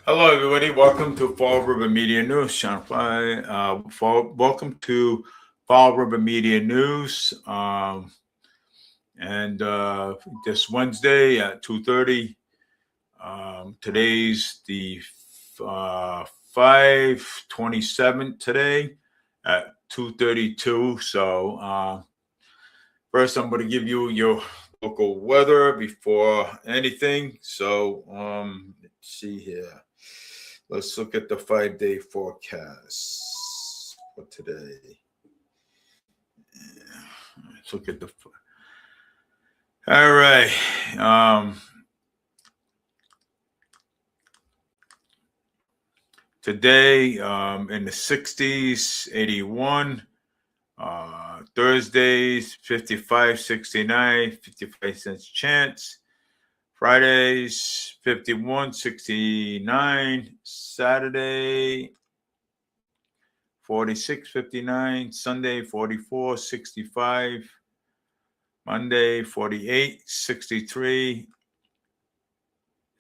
Hello, everybody. Welcome to Fall River Media News. Sean Fly. Welcome to Fall River Media News. And This Wednesday at 2:30. Today's the 5/27 today at 2:32. First, I'm going to give you your local weather before anything. Let's see here. Let's look at the 5-day forecast for today. Let's look at all right. Today in the 60s, 81. Thursdays, 55, 69, 55 cents chance. Fridays, 51, 69. Saturday, 46, 59. Sunday, 44, 65. Monday, 48, 63.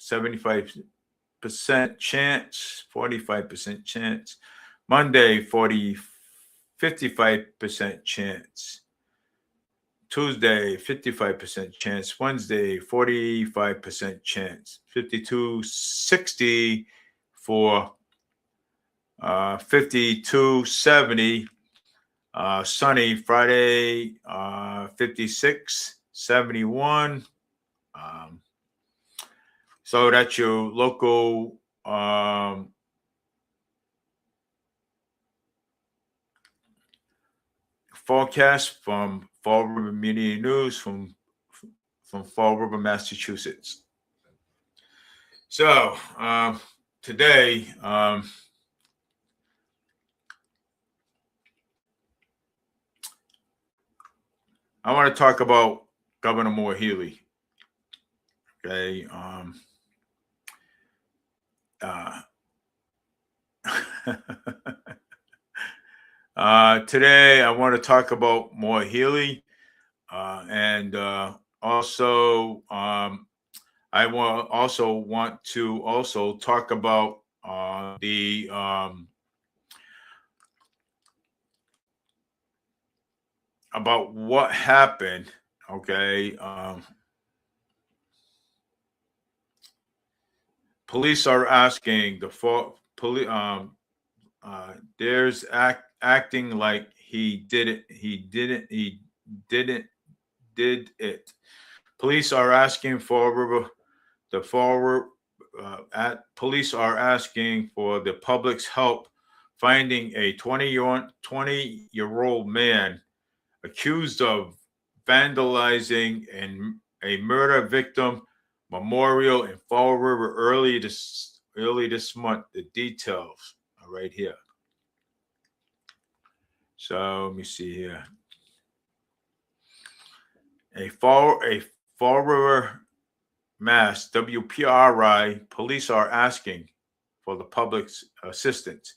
75% chance, 45% chance. Monday, 55% chance. Tuesday, 55% chance. Wednesday, 45% chance. 52-60 for 52-70. Sunny Friday, 56-71. So that's your local forecast from Fall River Media News from Fall River, Massachusetts. So today, I want to talk about Governor Moore Healy. Okay. Today, I want to talk about Moore Healy, and also I want to talk about about what happened. Okay. Police are asking there's acting like he did it. Police are asking for police are asking for the public's help finding a 20-year-old man accused of vandalizing a murder victim memorial in Fall River early this month. The details are right here. So let me see here. A Fall River, Mass, WPRI police are asking for the public's assistance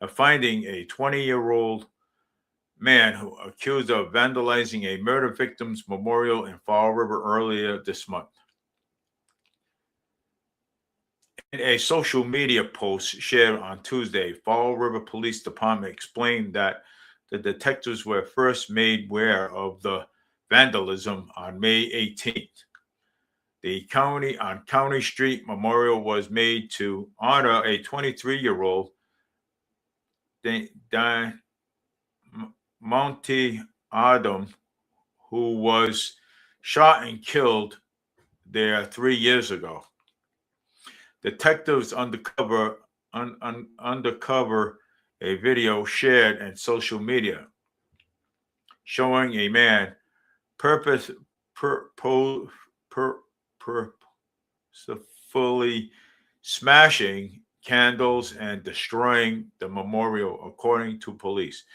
of finding a 20-year-old man who accused of vandalizing a murder victim's memorial in Fall River earlier this month. In a social media post shared on Tuesday, Fall River Police Department explained that the detectives were first made aware of the vandalism on May 18th. The County Street memorial was made to honor a 23-year-old Monty Adam, who was shot and killed there 3 years ago. Detectives undercover a video shared in social media showing a man purposefully smashing candles and destroying the memorial, according to police.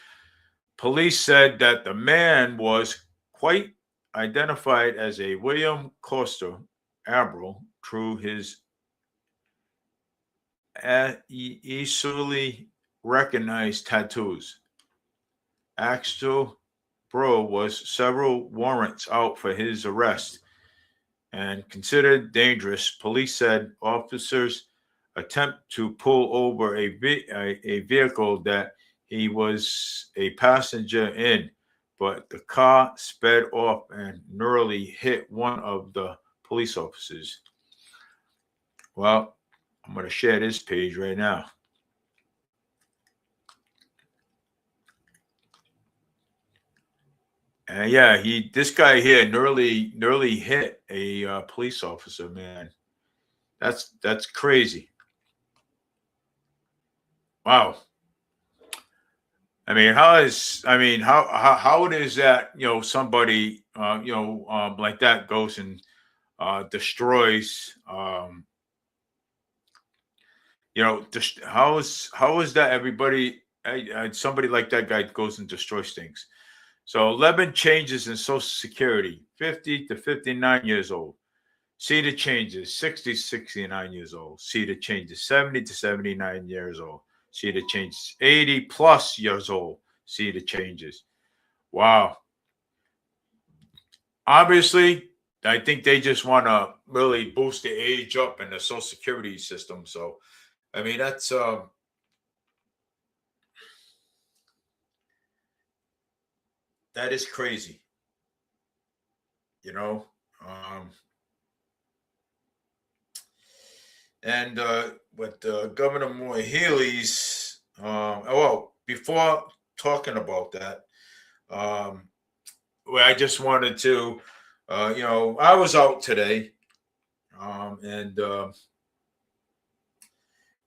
Police said that the man was quite identified as a William Costa Abril through his easily recognized tattoos. Axel Bro was several warrants out for his arrest and considered dangerous. Police said officers attempt to pull over a vehicle that he was a passenger in, but the car sped off and nearly hit one of the police officers. Well, I'm going to share this page right now. And yeah, this guy here nearly hit a police officer. Man, that's crazy. Wow. I mean, how how it is that somebody like that goes and destroys how is that everybody somebody like that guy goes and destroys things. So 11 changes in Social Security, 50 to 59 years old. See the changes, 60 to 69 years old. See the changes, 70 to 79 years old. See the changes, 80 plus years old. See the changes. Wow. Obviously, I think they just want to really boost the age up in the Social Security system. So, I mean, that is crazy, you know. Um, and with Governor Moore Healy's, before talking about that, well, I just wanted to, I was out today, and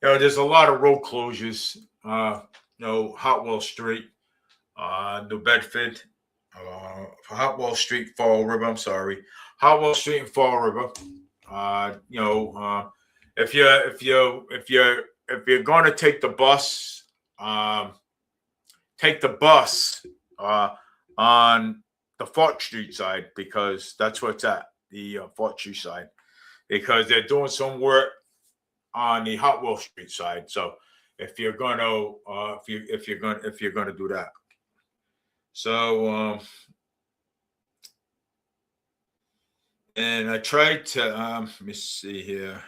there's a lot of road closures. Hotwell Street, New Bedford, Hotwell Street, Fall River. I'm sorry, Hotwell Street and Fall River. If you're going to take the bus, take the bus on the Fort Street side, because that's what's at the Fort Street side, because they're doing some work on the Hotwell Street side. So if you're going to if you're going to do that, so and I tried to let me see here.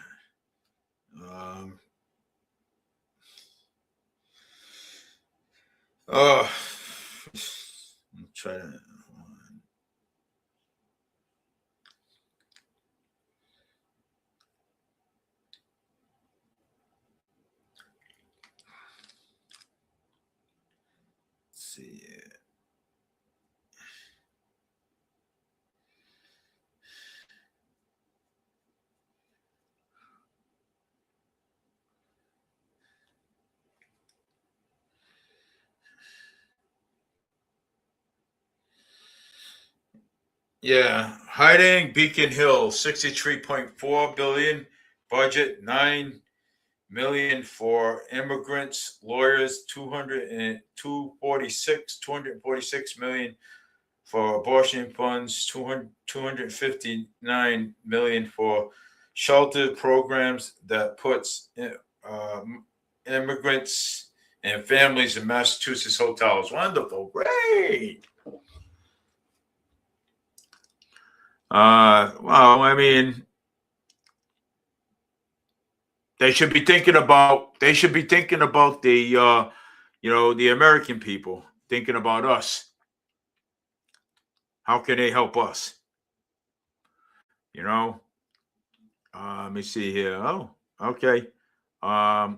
Oh, I'm trying to. See it. Yeah, hiding Beacon Hill, 63.4 billion budget, 9 million for immigrants, lawyers, 246 million for abortion funds, 259 million for shelter programs that puts immigrants and families in Massachusetts hotels. Wonderful, great. Well, I mean, they should be thinking about the the American people, thinking about us. How can they help us? Let me see here. Oh, okay. I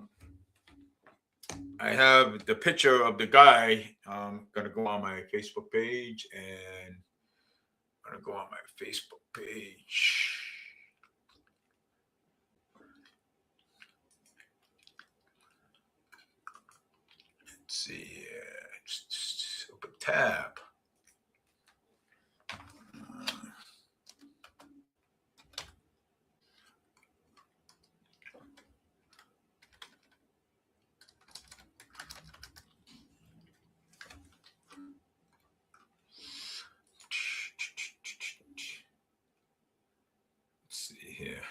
have the picture of the guy. I'm gonna go on my Facebook page, and I'm gonna go on my Facebook page. Let's see here. Just open tab. Let's see here.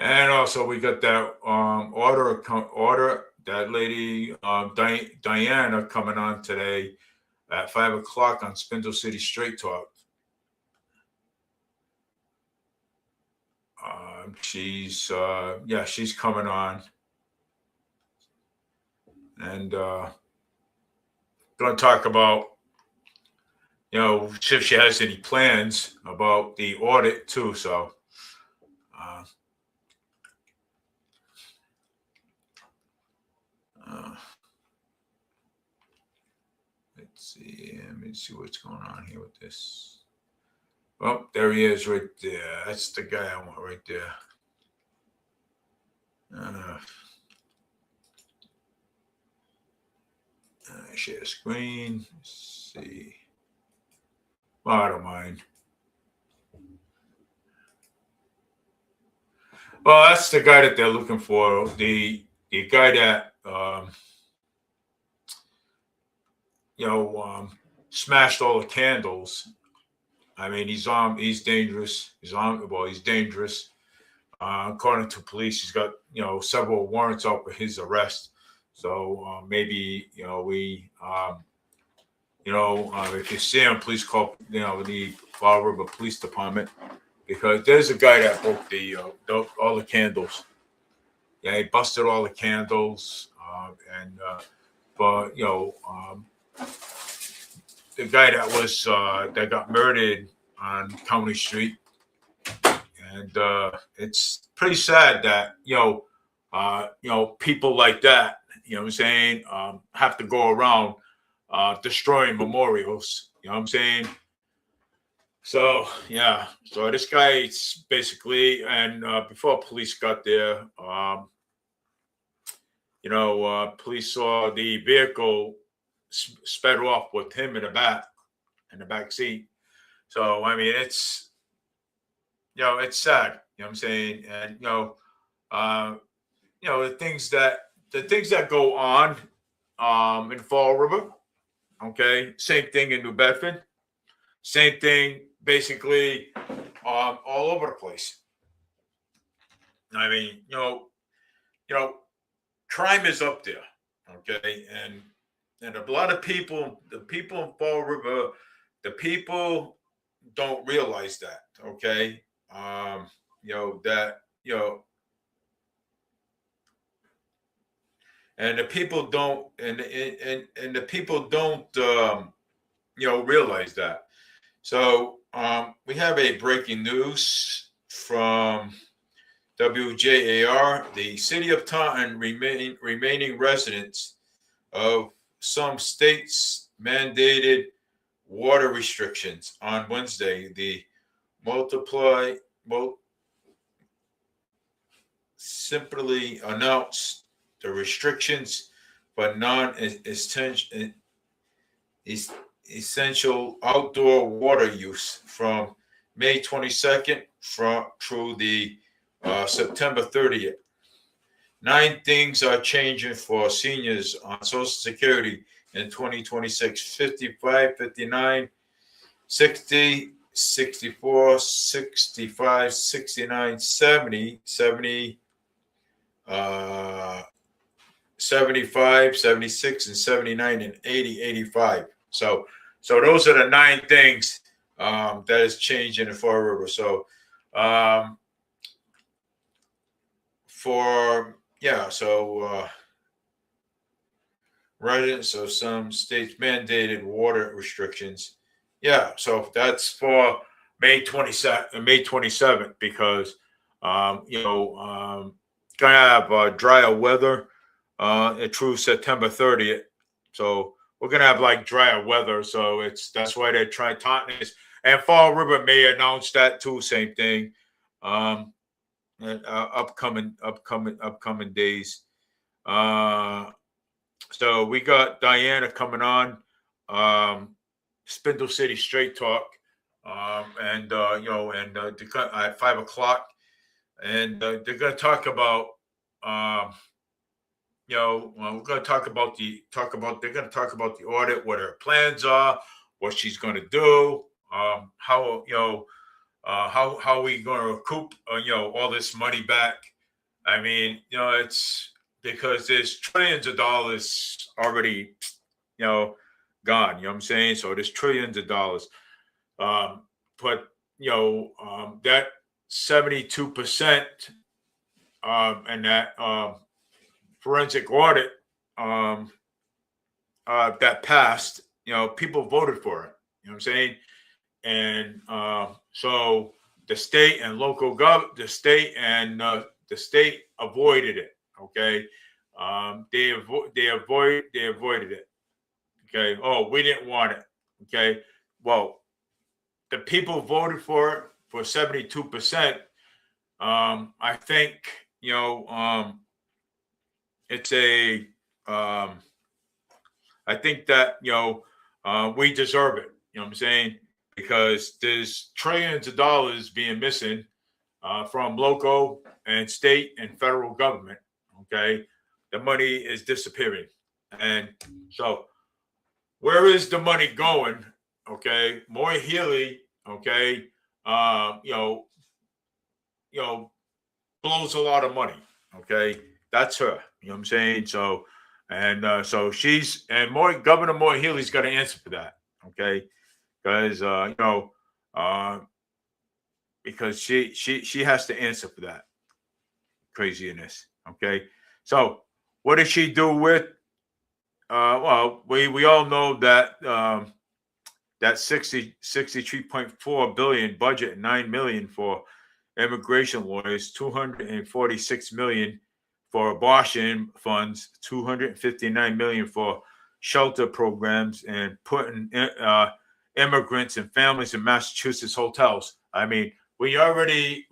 And also we got that order that lady Diana coming on today at 5 o'clock on Spindle City Straight Talk. She's coming on, and going to talk about, if she has any plans about the audit too. So let's see. Let me see what's going on here with this. Oh, there he is right there. That's the guy I want right there. Share screen. Let's see. Well, I don't mind. Well, that's the guy that they're looking for. The guy that smashed all the candles. I mean, he's dangerous. He's dangerous. According to police, he's got several warrants out for his arrest. So maybe if you see him, please call the Fall River Police Department, because there's a guy that broke all the candles. Yeah, he busted all the candles, but the guy that got murdered on County Street, and it's pretty sad that people like that, have to go around destroying memorials. You know what I'm saying? So yeah, so this guy's basically, and before police got there, police saw the vehicle sped off with him in the back seat. So I mean, it's it's sad. You know what I'm saying? And the things that go on in Fall River. Okay, same thing in New Bedford. Same thing, basically, all over the place. I mean, crime is up there. Okay, and a lot of people, the people in Fall River, the people don't realize that. Okay, and the people don't, and the people don't, realize that. So we have a breaking news from WJAR. The city of Taunton remaining residents of some states mandated water restrictions on Wednesday. The simply announced the restrictions for essential outdoor water use from May 22nd through the September 30th. 9 things are changing for seniors on Social Security in 2026: 55, 59, 60, 64, 65, 69, 70, 75, 76, and 79, and 80, 85. So those are the 9 things that is changing in Fall River. So residents of some states mandated water restrictions. Yeah, so that's for May 27th, because gonna have drier weather through September 30th. So we're gonna have like drier weather. So that's why they're trying Taunton is, and Fall River may announce that too. Same thing. Upcoming days. So we got Diana coming on, Spindle City Straight Talk, at 5 o'clock, and they're going to talk about, we're going to talk about they're going to talk about the audit, what her plans are, what she's going to do, how we going to recoup, all this money back I mean, it's because there's trillions of dollars already, you know, gone. You know what I'm saying? So there's trillions of dollars. Um, but that 72% and that forensic audit um, that passed, people voted for it. You know what I'm saying? And so the state avoided it. Okay, they avoided it. Okay. Oh, we didn't want it. Okay. Well, the people voted for it for 72%. I think it's a um, I think that we deserve it. You know what I'm saying? Because there's trillions of dollars being missing from local and state and federal government. Okay, the money is disappearing, and so where is the money going? Okay, Moy Healy. Okay, uh, you know, you know, blows a lot of money. Okay, that's her. You know what I'm saying? So, and so she's and more Governor Moy Healy's got to answer for that. Okay, because uh, because she has to answer for that craziness. Okay, so what did she do with? Well, we all know that that 63.4 billion budget, 9 million for immigration lawyers, 246 million for abortion funds, 259 million for shelter programs, and putting immigrants and families in Massachusetts hotels. I mean, we already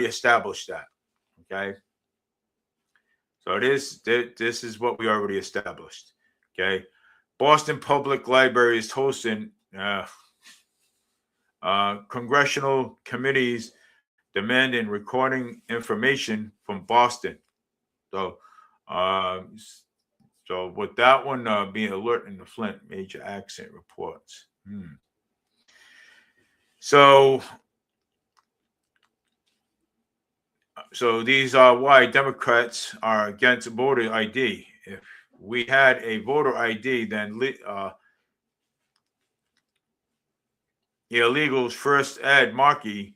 established that. Okay, so this is what we already established. Okay, Boston Public Library is hosting congressional committees demanding recording information from Boston. So, uh, so with that one being alert in the Flint major accident reports. So, so these are why Democrats are against voter ID. If we had a voter ID, then illegals first Ed Markey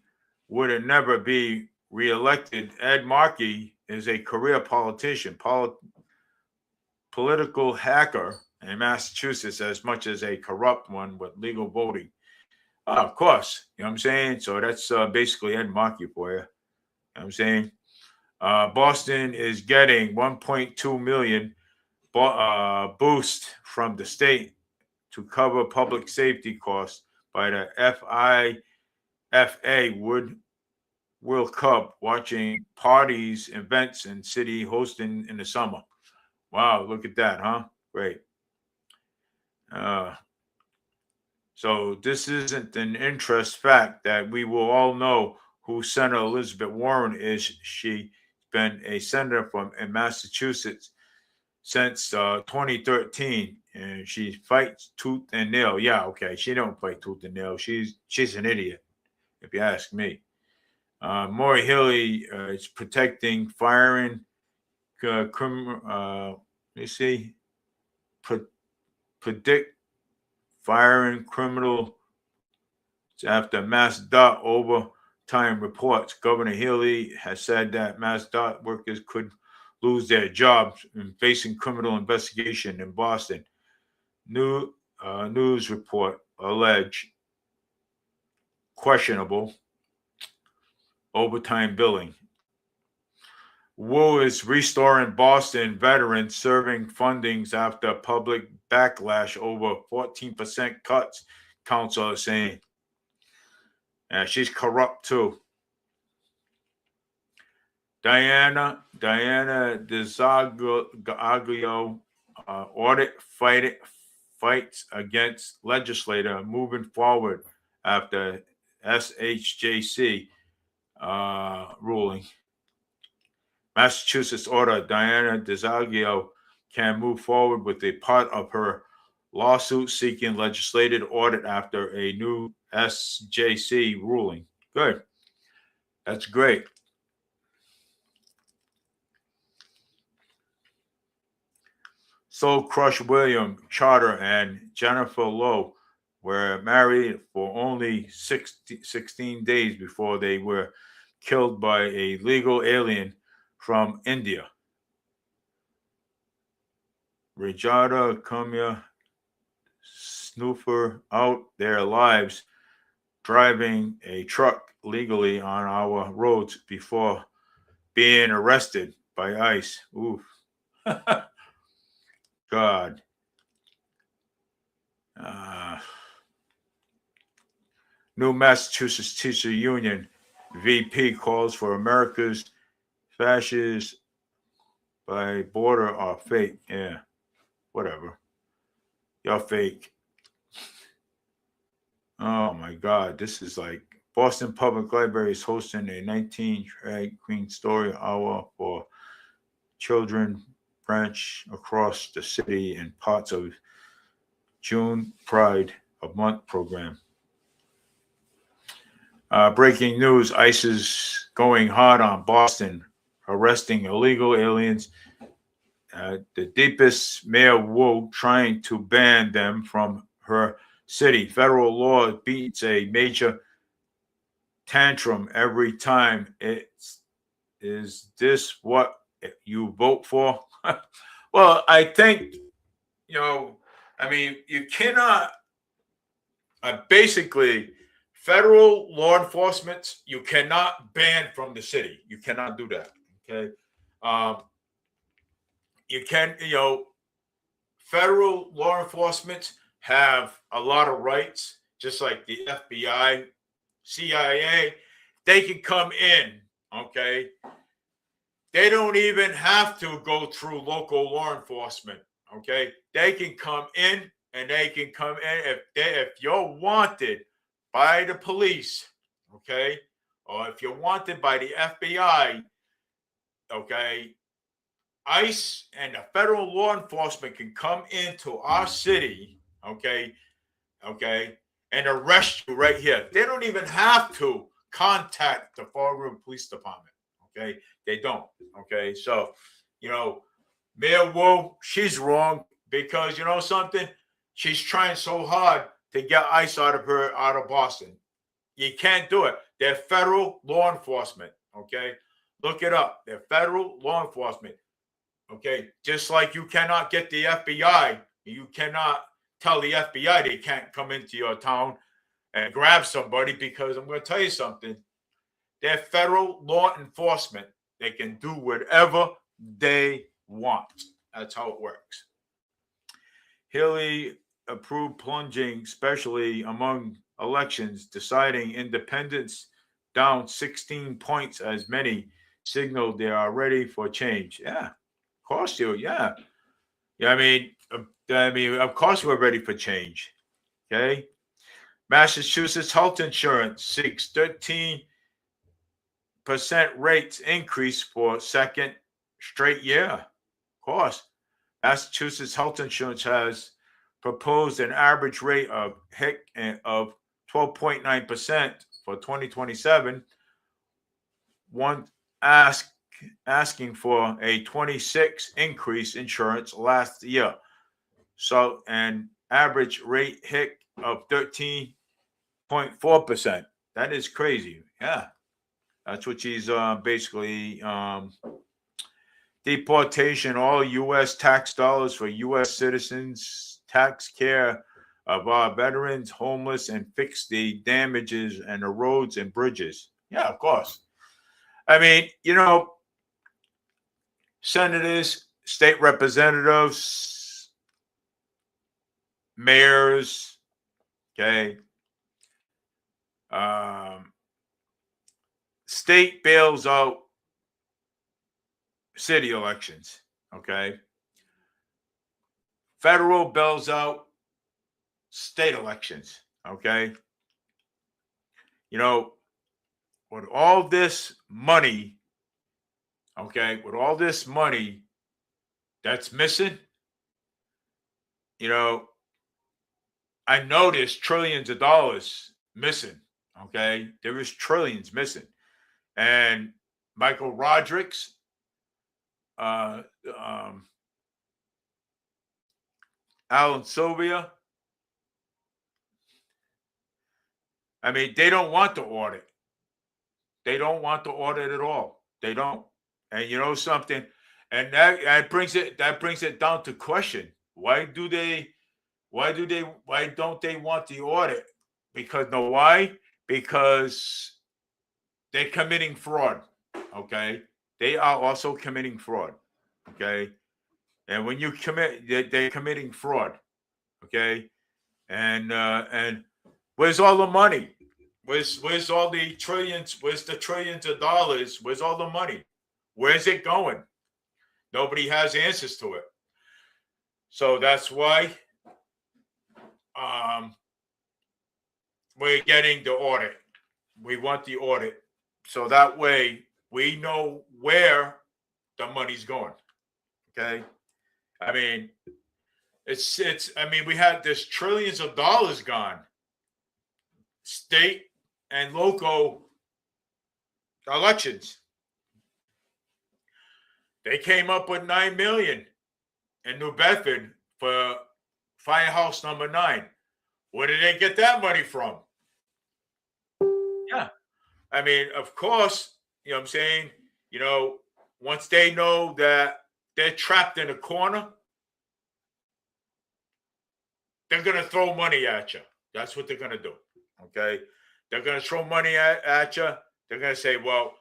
would never be reelected. Ed Markey is a career politician, political hacker in Massachusetts, as much as a corrupt one with legal voting. Of course, you know what I'm saying? So that's basically Ed Markey for you. You know what I'm saying? Boston is getting 1.2 million boost from the state to cover public safety costs by the FIFA World Cup, watching parties, events, and city hosting in the summer. Wow, look at that, huh? Great. Uh, so this isn't an interest fact that we will all know who Senator Elizabeth Warren is. She's been a senator from in Massachusetts since 2013, and she fights tooth and nail. Yeah, okay, she don't fight tooth and nail. She's an idiot, if you ask me. Maury Hilly is protecting firing you see, predict firing criminal after mass dot overtime reports. Governor Healy has said that mass dot workers could lose their jobs in facing criminal investigation in Boston. News report allege questionable overtime billing. Wu is restoring Boston veterans serving fundings after public backlash over 14% cuts, council is saying. And she's corrupt too. Diana DeZaglio audit fights against legislator moving forward after SHJC ruling. Massachusetts order Diana DeZaglio can move forward with a part of her lawsuit seeking legislative audit after a new SJC ruling. Good. That's great. Soul Crush William Charter and Jennifer Lowe were married for only 16 days before they were killed by a legal alien from India. Rajada Kumya snooper out their lives driving a truck legally on our roads before being arrested by ICE. Oof. God. New Massachusetts Teacher Union VP calls for America's fascists by border are fake. Yeah, whatever. Y'all fake. Oh my God, this is like Boston Public Library is hosting a 19 drag queen story hour for children branch across the city and parts of June Pride of Month program. Breaking news, ICE is going hard on Boston, arresting illegal aliens. The deepest Mayor Wu trying to ban them from her city. Federal law beats a major tantrum every time. Is this what you vote for? Well, I think, you cannot, basically, federal law enforcement, you cannot ban from the city. You cannot do that. Okay. You can, federal law enforcement have a lot of rights, just like the FBI, CIA. They can come in, okay? They don't even have to go through local law enforcement, okay? They can come in, and they can come in if you're wanted by the police, okay? Or if you're wanted by the FBI, okay? ICE and the federal law enforcement can come into our city, okay, and arrest you right here. They don't even have to contact the Fall River Police Department, okay? They don't, okay? So, Mayor Wu, she's wrong because, something? She's trying so hard to get ICE out of Boston. You can't do it. They're federal law enforcement, okay? Look it up. They're federal law enforcement. Okay, just like you cannot get the FBI, you cannot tell the FBI they can't come into your town and grab somebody, because I'm going to tell you something. They're federal law enforcement. They can do whatever they want. That's how it works. Hillary approved plunging, especially among elections, deciding independents down 16 points as many signaled they are ready for change. Yeah. Of course you, yeah. I mean, of course we're ready for change. Okay. Massachusetts health insurance seeks 13% rates increase for second straight year. Of course. Massachusetts health insurance has proposed an average rate of 12.9% for 2027. One asking for a 26 increase insurance last year. So an average rate hit of 13.4%. That is crazy. Yeah. That's what she's basically deportation all U.S. tax dollars for U.S. citizens, tax care of our veterans, homeless, and fix the damages and the roads and bridges. Yeah, of course. I mean, senators, state representatives, mayors, okay, state bails out city elections, okay, federal bails out state elections, okay. With all this money, okay, with all this money that's missing, I know there's trillions of dollars missing, okay? There is trillions missing. And Michael Roderick's Al and Sylvia, I mean, they don't want the audit. They don't want the audit at all. They don't. And you know something? And that brings it down to question. Why don't they want the audit? Because no, why? Because they're committing fraud. Okay. They are also committing fraud. Okay. And when you commit, they're committing fraud. Okay. And where's all the money? Where's all the trillions? Where's the trillions of dollars? Where's all the money? Where's it going? Nobody has answers to it. So that's why we're getting the audit. We want the audit. So that way we know where the money's going. Okay. I mean, we had this trillions of dollars gone. State and local elections. They came up with 9 million in New Bedford for Firehouse number 9. Where did they get that money from? Yeah. I mean, of course, you know what I'm saying? You know, once they know that they're trapped in a corner, they're going to throw money at you. That's what they're going to do. Okay. They're going to throw money at you. They're going to say, well,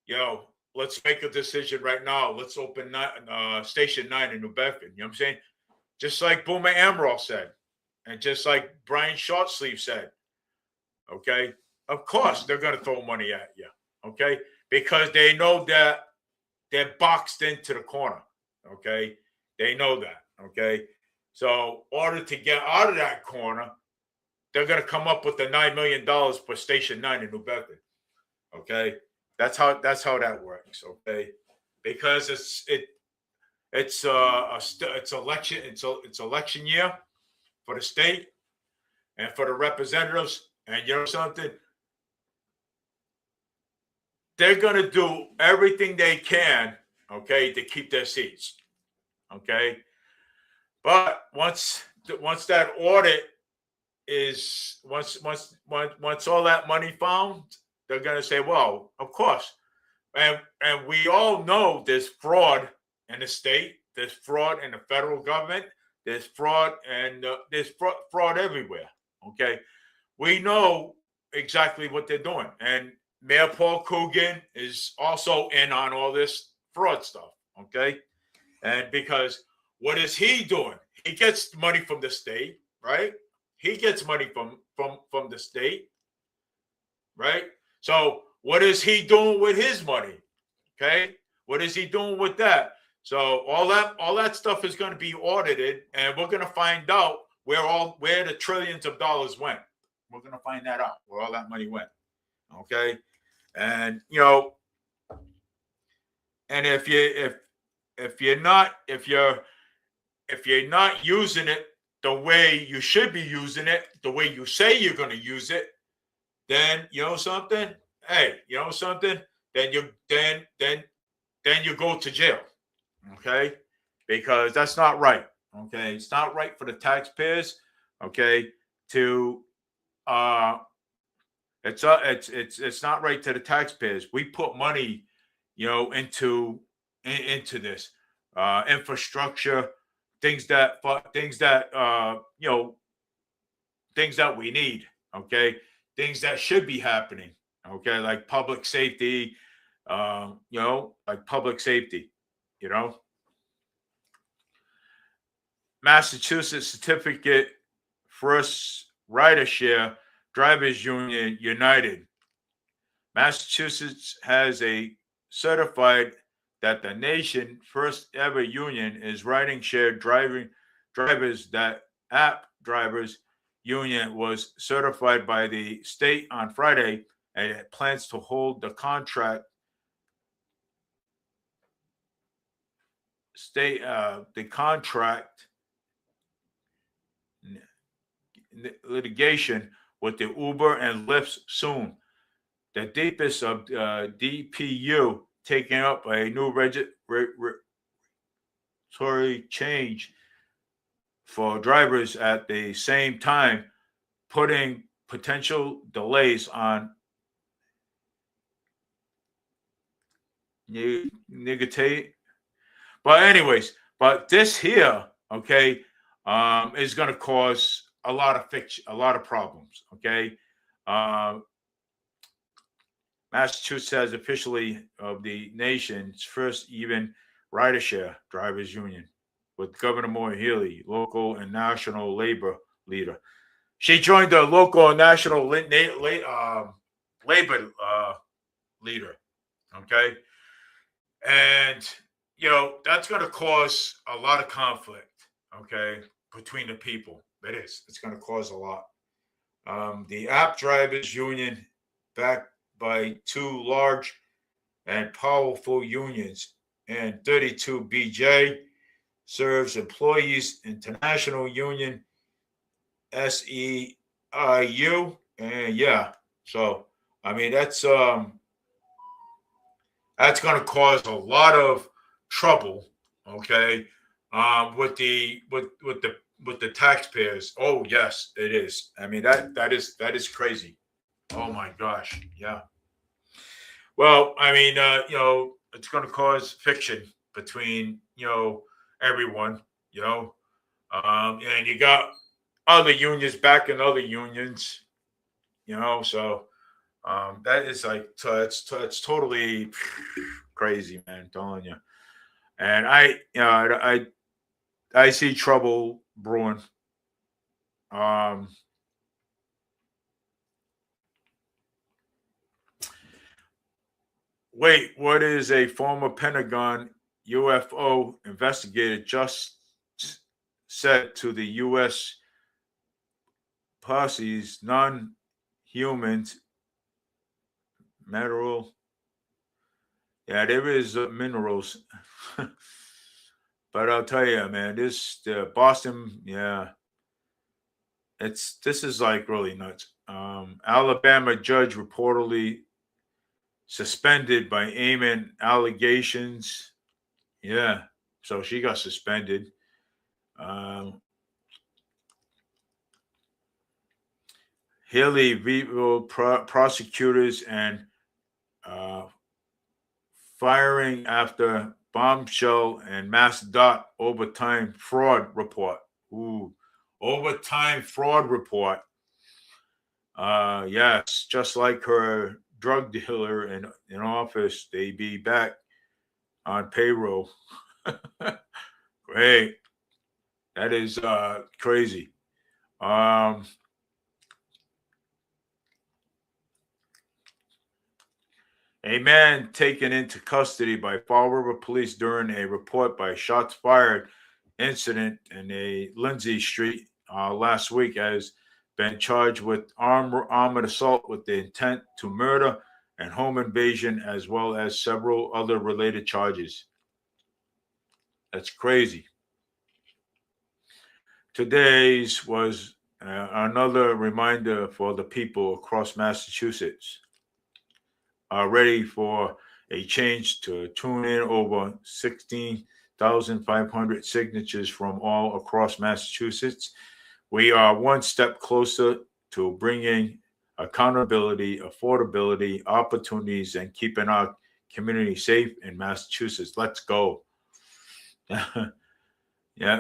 you know, let's make a decision right now. Let's open Station 9 in New Bedford. You know what I'm saying? Just like Boomer Amaral said, and just like Brian Shortsleeve said. Okay. Of course, they're going to throw money at you. Okay. Because they know that they're boxed into the corner. Okay. They know that. Okay. So, in order to get out of that corner, they're going to come up with the $9 million for Station 9 in New Bedford. Okay. That's how that works. Okay. Because it's election year for the state and for the representatives. And you know something? They're going to do everything they can, okay, to keep their seats. Okay. But once that audit is once all that money found, they're going to say, well, of course. And we all know there's fraud in the state, there's fraud in the federal government, there's fraud, and there's fraud everywhere. Okay, we know exactly what they're doing, and Mayor Paul Coogan is also in on all this fraud stuff. Okay, and because what is he doing? He gets money from the state, right? He gets money from the state, right? So what is he doing with his money? Okay, what is he doing with that? So all that stuff is going to be audited, and we're going to find out where the trillions of dollars went. We're going to find that out where all that money went. Okay, and you know, and if you're not using it the way you should be using it, the way you say you're going to use it, then you know something. Hey, you know something. Then you go to jail. Okay, because that's not right. Okay, it's not right for the taxpayers. Okay, to it's not right to the taxpayers. We put money, you know, into this infrastructure, things that you know, things that we need. Okay, things that should be happening. Okay, like public safety. You know, like public safety. You know, Massachusetts Certificate First Rider Share Drivers Union United. Massachusetts has a certified that the nation first ever union is riding share drivers. That app drivers union was certified by the state on Friday, and it plans to hold the contract litigation with the Uber and Lyft soon. The deepest of DPU taking up a new regulatory change for drivers at the same time, putting potential delays on negative. But anyways, but this here, okay, is going to cause a lot of a lot of problems. Okay, uh, Massachusetts has officially of the nation's first even ridershare drivers union, with Governor Moore Healy, local and national labor leader. She joined the local and national labor leader. Okay, and that's going to cause a lot of conflict. Okay, between the people. It is. It's going to cause a lot. The app drivers union, backed by two large and powerful unions, and 32BJ serves employees international union SEIU, and yeah, so I mean that's going to cause a lot of trouble. Okay, with the taxpayers. Oh yes, it is. I mean that is crazy. Oh my gosh, yeah. Well, I mean, it's going to cause friction between everyone. You know, and you got other unions backing other unions. So that is like it's totally crazy, man. I'm telling you. And I see trouble brewing. Um, Wait, what is a former Pentagon UFO investigator just said to the U.S. posse's non-humans mineral? Yeah, there is minerals, but I'll tell you, man, the Boston, yeah, this is like really nuts. Alabama judge reportedly suspended by aiming allegations. Yeah, so she got suspended. Um, Haley vetoed prosecutors and uh, firing after bombshell and mass dot overtime fraud report. Ooh, overtime fraud report. Yes, just like her drug dealer in office, they be back on payroll. Great. That is crazy. Um, A man taken into custody by Fall River Police during a report by shots fired incident in a Lindsay Street last week has been charged with armored assault with the intent to murder and home invasion, as well as several other related charges. That's crazy. Today's was another reminder for the people across Massachusetts are ready for a change to tune in over 16,500 signatures from all across Massachusetts. We are one step closer to bringing accountability, affordability, opportunities, and keeping our community safe in Massachusetts. Let's go. Yeah,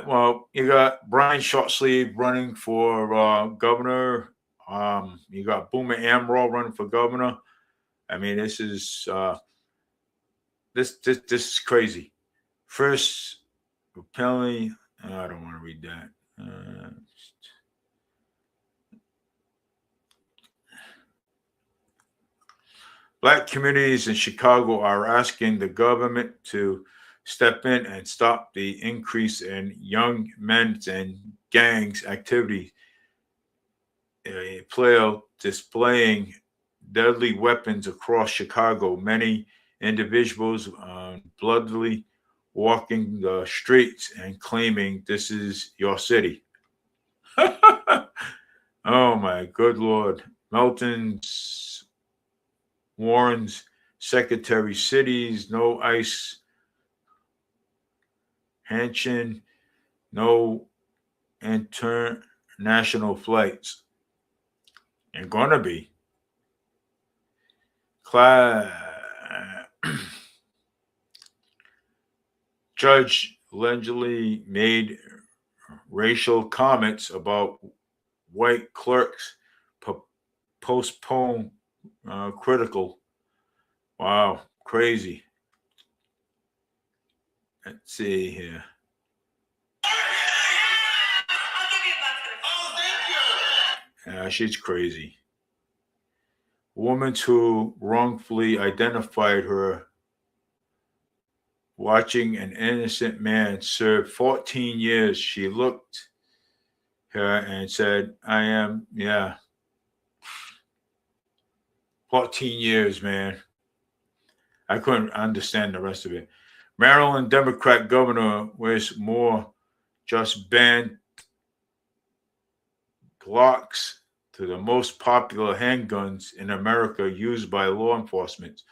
well, you got Brian Shortsleeve running for governor. You got Boomer Amrell running for governor. I mean, this is this is crazy. First, apparently, I don't want to read that. Black communities in Chicago are asking the government to step in and stop the increase in young men's and gangs activity, displaying deadly weapons across Chicago. Many individuals bloodily walking the streets and claiming this is your city. Oh my good Lord. Melton's, Warren's, Secretary Cities, no ice, Hanchin, no international flights. And gonna be. Judge allegedly made racial comments about white clerks postpone critical. Wow, crazy. Let's see here. She's crazy. Woman who wrongfully identified her watching an innocent man serve 14 years. She looked her and said, I am, 14 years, man. I couldn't understand the rest of it. Maryland Democrat Governor Wes Moore just banned Glocks to the most popular handguns in America used by law enforcement,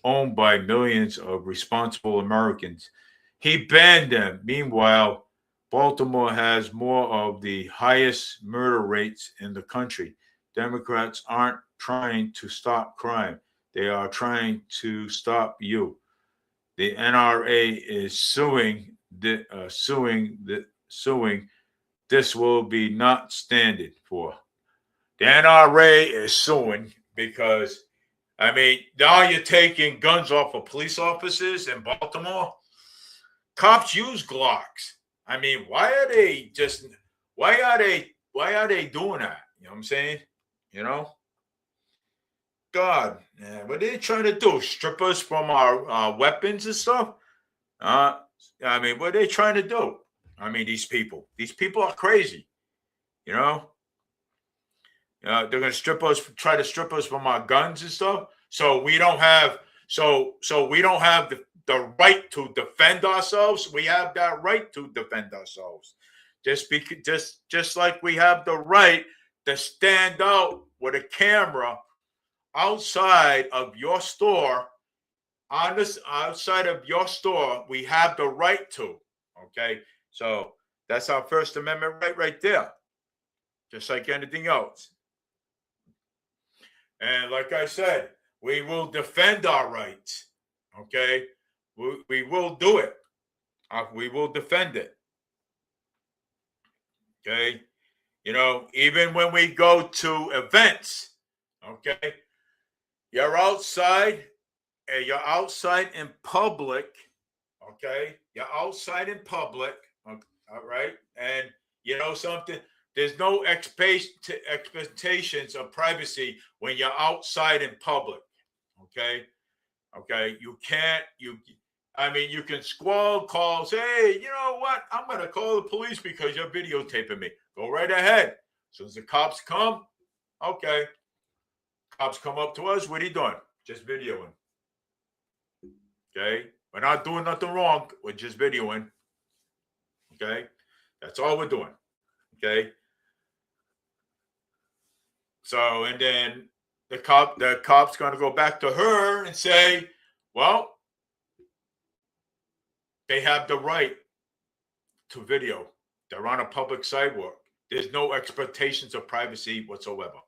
owned by millions of responsible Americans. He banned them. Meanwhile, Baltimore has more of the highest murder rates in the country. Democrats aren't trying to stop crime. They are trying to stop you. The NRA is suing. This will be not standard for. The NRA is suing because, I mean, now you're taking guns off of police officers in Baltimore. Cops use Glocks. I mean, why are they doing that? You know what I'm saying? You know? God, man, what are they trying to do? Strip us from our weapons and stuff? I mean, what are they trying to do? I mean, these people are crazy. You know? They're going to try to strip us from our guns and stuff. So we don't have, we don't have the right to defend ourselves. We have that right to defend ourselves. Just like we have the right to stand out with a camera outside of your store, outside of your store, we have the right to. Okay, so that's our First Amendment right there, just like anything else. And like I said, we will defend our rights. Okay, we will do it. We will defend it. Okay, you know, even when we go to events, okay, you're outside in public, okay? You're outside in public, all right? And you know something? There's no expectations of privacy when you're outside in public, okay? Okay, you can squall calls. Hey, you know what? I'm going to call the police because you're videotaping me. Go right ahead. As soon as the cops come, okay. Cops come up to us. What are you doing? Just videoing. Okay. We're not doing nothing wrong. We're just videoing. Okay. That's all we're doing. Okay. So, and then the cop's going to go back to her and say, well, they have the right to video. They're on a public sidewalk. There's no expectations of privacy whatsoever.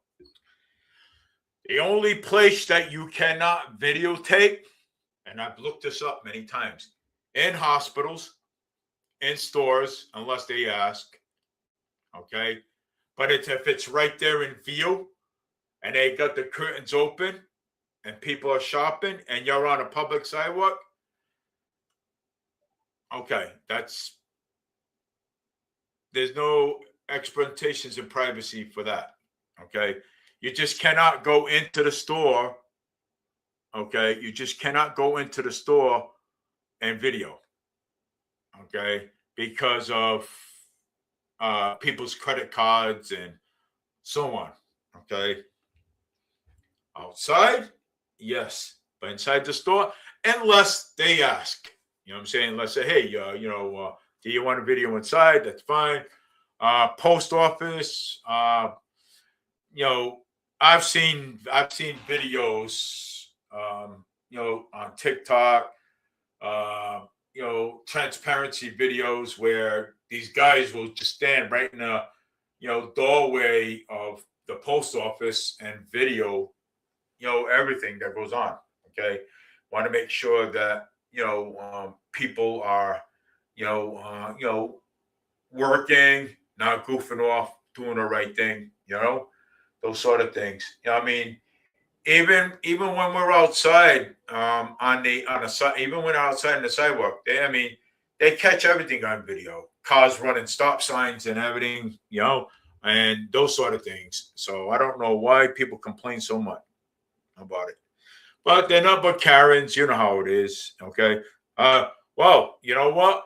The only place that you cannot videotape, and I've looked this up many times, in hospitals, in stores, unless they ask, okay? But if it's right there in view, and they got the curtains open, and people are shopping, and you're on a public sidewalk, okay, there's no expectations of privacy for that, okay? You just cannot go into the store, okay? You just cannot go into the store and video, okay? Because of people's credit cards and so on, okay? Outside, yes, but inside the store, unless they ask. You know what I'm saying? Unless they say, hey, do you want a video inside? That's fine. Post office, I've seen videos, on TikTok, transparency videos where these guys will just stand right in the doorway of the post office and video everything that goes on. Okay, want to make sure that people are working, not goofing off, doing the right thing. Those sort of things. I mean, even when we're outside on the side, even when we're outside on the sidewalk, they catch everything on video. Cars running stop signs and everything, and those sort of things. So I don't know why people complain so much about it. But they're not but Karens, you know how it is. Okay. Well, you know what?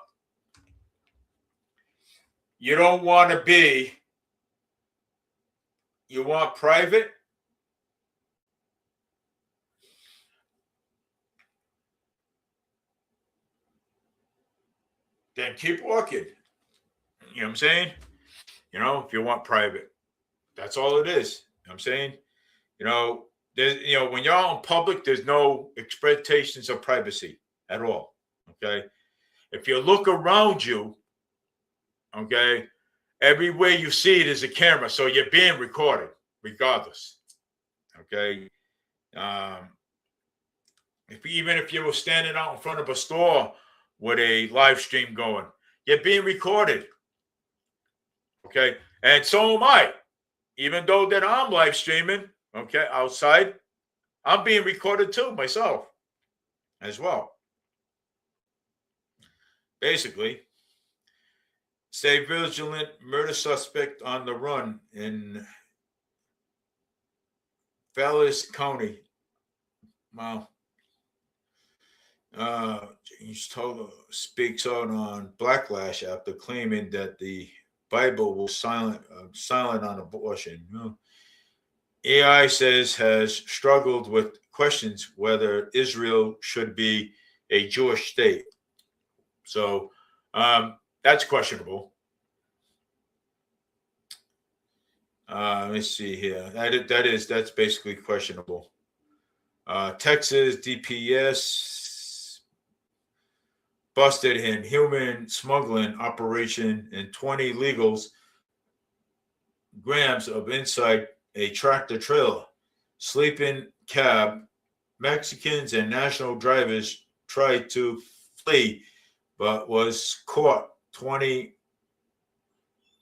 You don't want to be, you want private? Then keep walking. You know what I'm saying? If you want private, that's all it is. You know what I'm saying? There's, when you're out in public, there's no expectations of privacy at all. Okay. If you look around you, okay, everywhere you see it is a camera. So you're being recorded regardless. Okay. Even if you were standing out in front of a store with a live stream going, you're being recorded. Okay. And so am I. Even though that I'm live streaming, okay, outside, I'm being recorded too myself as well. Basically, stay vigilant, murder suspect on the run in Fallis County. Wow. Speaks out on backlash after claiming that the Bible was silent on abortion. AI says has struggled with questions whether Israel should be a Jewish state. So that's questionable. Let's see here. That's basically questionable. Texas DPS busted in human smuggling operation and 20 grams of inside a tractor trailer. Sleeping cab. Mexicans and national drivers tried to flee, but was caught. 20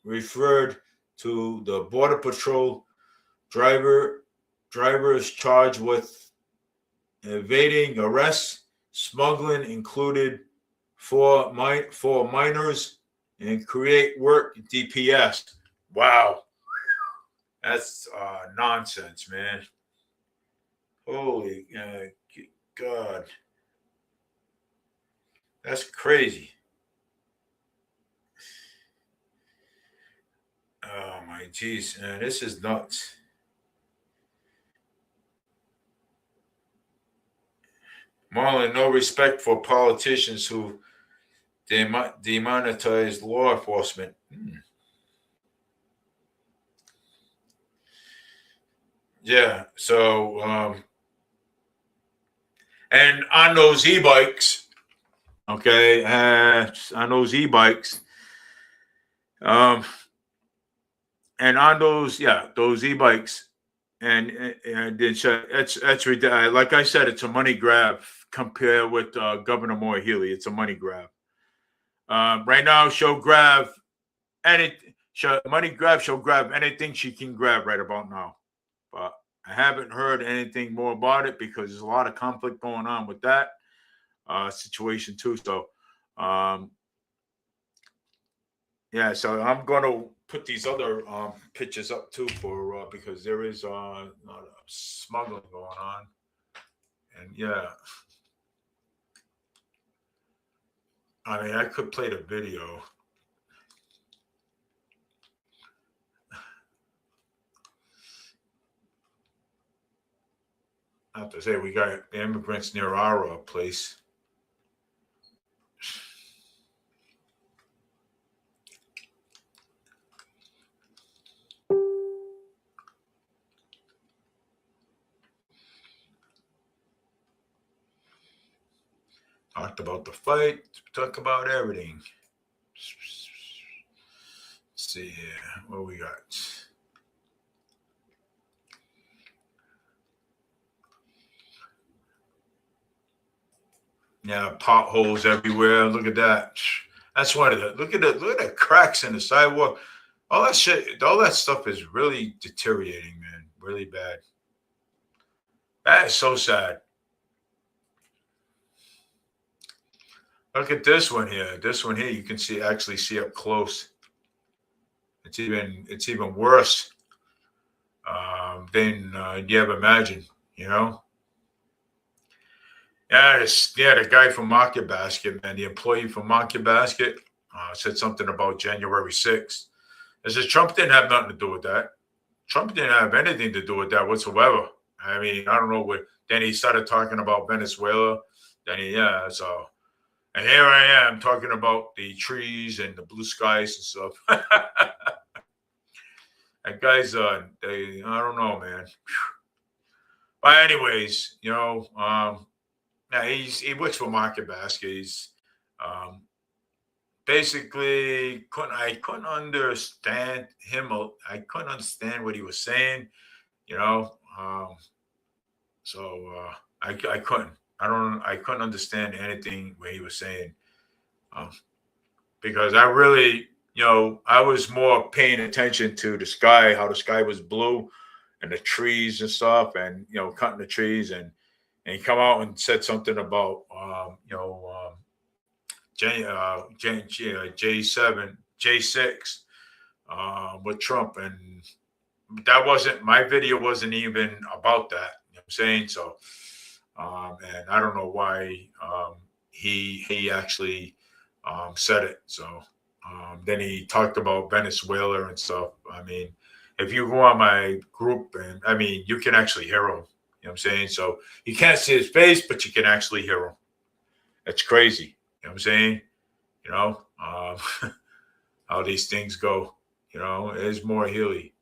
referred to the Border Patrol. Drivers charged with evading arrest. Smuggling included four minors and create work DPS. Wow. That's nonsense, man. Holy God. That's crazy. Oh, my geez. This is nuts. Marlon, no respect for politicians who demonetize law enforcement. Yeah. So, and on those e-bikes, okay, on those e-bikes, and on those e-bikes, and it's like I said, it's a money grab compared with Governor Moore Healy. It's a money grab. Right now, she'll grab she'll grab anything she can grab right about now. But I haven't heard anything more about it because there's a lot of conflict going on with that situation too. So, yeah. So I'm going to put these other pictures up too for because there is a lot of smuggling going on, and yeah. I mean, I could play the video. I have to say, we got immigrants near our place. Talked about the fight. Talk about everything. see here. What we got? Yeah, potholes everywhere. Look at that. That's one of the look at the cracks in the sidewalk. All that shit, all that stuff is really deteriorating, man. Really bad. That is so sad. Look at this one here. This one here, you can actually see up close. It's even worse than you ever imagined. You know. Yeah, the guy from Market Basket, man, the employee from Market Basket said something about January 6th. I says Trump didn't have nothing to do with that. Trump didn't have anything to do with that whatsoever. I mean, I don't know what. Then he started talking about Venezuela. Then so. And here I am talking about the trees and the blue skies and stuff. That guy's, I don't know, man. But anyways, yeah, he works for Market Basket. He's basically I couldn't understand him. I couldn't understand what he was saying, you know. I couldn't. I couldn't understand anything what he was saying, because I really, I was more paying attention to the sky, how the sky was blue, and the trees and stuff, and cutting the trees, and he come out and said something about J6 with Trump, and that wasn't my video. Wasn't even about that. You know what I'm saying? So, and I don't know why he actually said it. So then he talked about Venezuela and stuff. I mean, if you go on my group, and I mean, you can actually hear him. You know what I'm saying? So you can't see his face, but you can actually hear him. It's crazy. You know what I'm saying? How these things go. It's more Healy.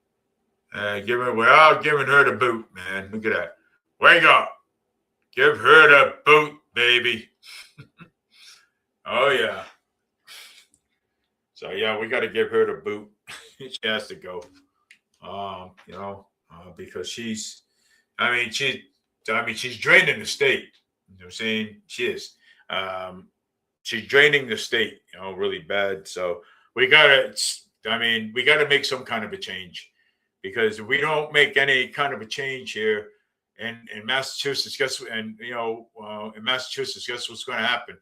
We're all giving her the boot, man. Look at that. Wake up. Give her the boot, baby. Oh, yeah. So, yeah, we got to give her the boot. She has to go. Because she's draining the state. You know what I'm saying? She is. She's draining the state, really bad. So we gotta make some kind of a change, because if we don't make any kind of a change here in Massachusetts, in Massachusetts, guess what's going to happen?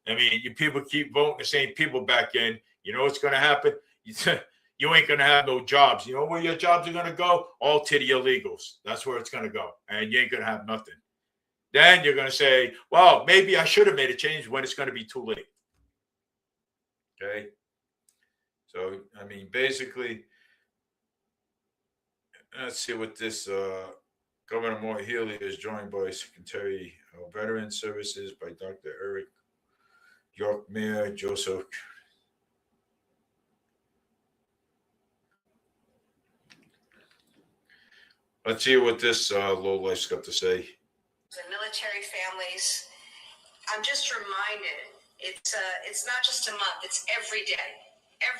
I mean, you people keep voting the same people back in. You know what's going to happen? You ain't going to have no jobs. You know where your jobs are going to go? All to the illegals. That's where it's going to go. And you ain't going to have nothing. Then you're going to say, well, maybe I should have made a change, when it's going to be too late. Okay. So, I mean, basically, let's see what this Governor Moore Healy is joined by Secretary of Veteran Services by Dr. Eric York, Mayor Joseph. Let's see what this lowlife's got to say. The military families, I'm just reminded it's not just a month, it's every day.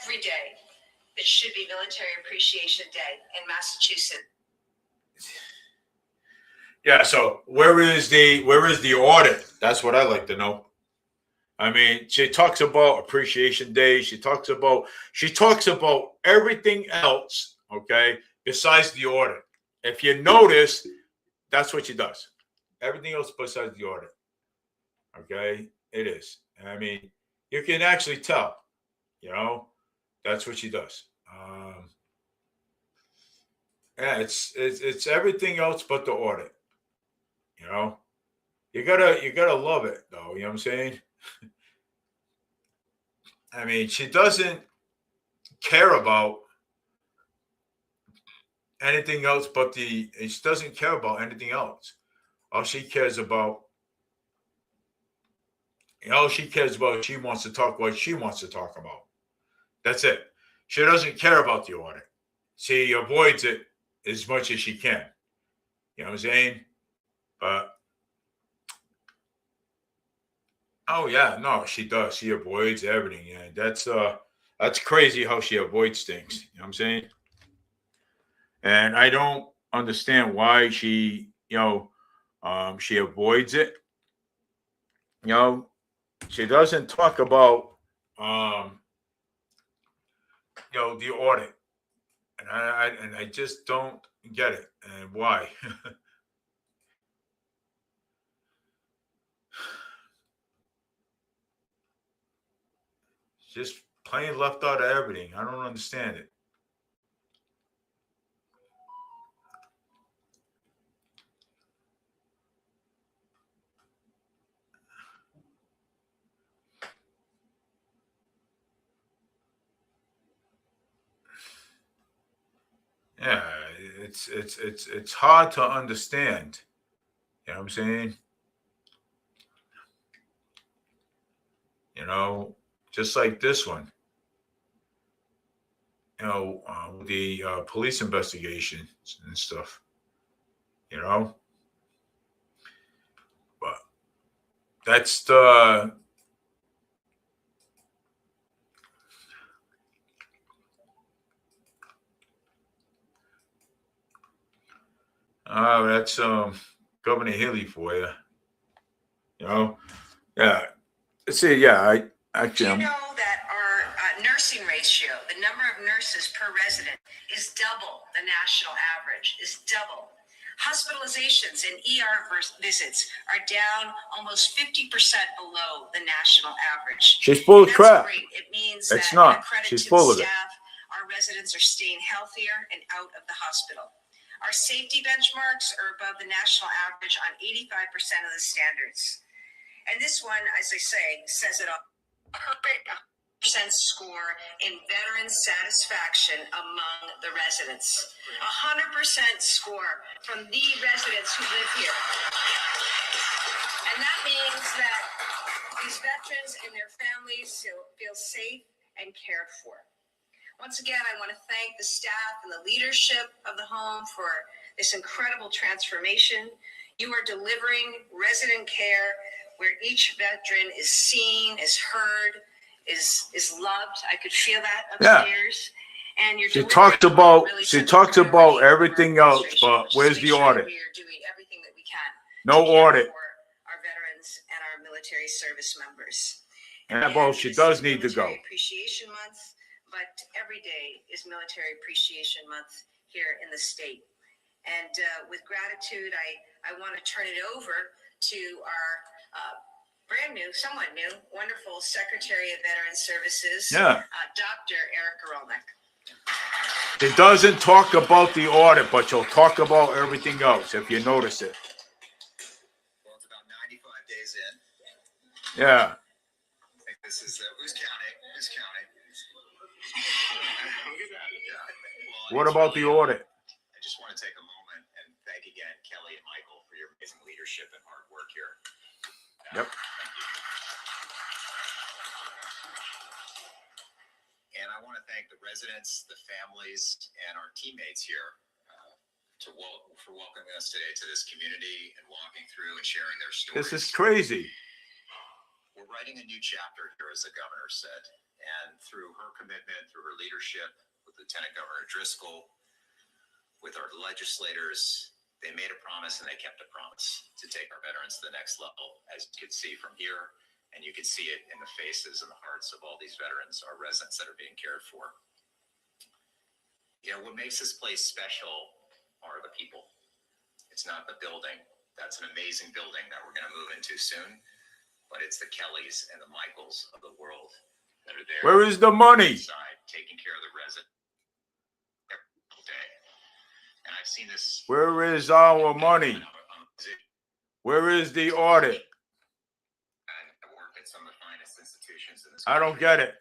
Every day it should be Military Appreciation Day in Massachusetts. Yeah, so where is the audit? That's what I like to know. I mean, she talks about Appreciation Day, she talks about everything else, okay, besides the audit. If you notice, that's what she does. Everything else besides the audit. Okay, it is. I mean, you can actually tell. That's what she does. Yeah, it's everything else but the audit. You gotta love it, though. You know what I'm saying? I mean, she doesn't care about anything else but she doesn't care about anything else. All she cares about, she wants to talk what she wants to talk about. That's it. She doesn't care about the audit. She avoids it as much as she can. You know what I'm saying? But, oh yeah, no, she does. She avoids everything. Yeah, that's That's crazy how she avoids things. You know what I'm saying? And I don't understand why she avoids it. You know, she doesn't talk about, um, the audit, and I just don't get it and why. Just plain left out of everything. I don't understand it. Yeah, it's hard to understand. You know what I'm saying? You know, just like this one. With the police investigations and stuff. You know, but that's the that's Governor Haley for you. You know, yeah. See, yeah, I Do actually, you know that our nursing ratio, the number of nurses per resident, is double the national average, is double. Hospitalizations and ER visits are down almost 50% below the national average. she's full of That's crap. great. It means It's that, not. and a credit She's to full the of it. staff, our residents are staying healthier and out of the hospital. Our safety benchmarks are above the national average on 85% of the standards. And this one, as I say, says it all. 100% score in veteran satisfaction among the residents. 100% score from the residents who live here. And that means that these veterans and their families feel safe and cared for. Once again, I want to thank the staff and the leadership of the home for this incredible transformation. You are delivering resident care where each veteran is seen, is heard, is loved. I could feel that upstairs. Yeah. And she talks about everything else, but where's the audit? We are doing everything that we can. No audit. For our veterans and our military service members. And she does need to go. Appreciation Month, but every day is Military Appreciation Month here in the state. And with gratitude, I want to turn it over to our brand new, somewhat new, wonderful Secretary of Veteran Services, Dr. Erica Rolnick. She doesn't talk about the audit, but she'll talk about everything else, if you notice it. Well, it's about 95 days in. Yeah. I think this is, who's counting? Who's counting? Well, what about the audit? I just want to take a moment and thank again Kelly and Michael for your amazing leadership and hard work here. Yep. Thank you. And I want to thank the residents, the families, and our teammates here for welcoming us today to this community and walking through and sharing their stories. This is crazy. We're writing a new chapter here, as the governor said, and through her commitment, through her leadership with Lieutenant Governor Driscoll, with our legislators, they made a promise and they kept a promise to take our veterans to the next level, as you could see from here, and you can see it in the faces and the hearts of all these veterans, our residents that are being cared for. You know, what makes this place special are the people. It's not the building. That's an amazing building that we're going to move into soon, but it's the Kellys and the Michaels of the world that are there. Where is the money? Inside, taking care of the resident every day. And I've seen this. Where is our money? Where is the audit? And I work at some of the finest institutions in this country. I don't get it.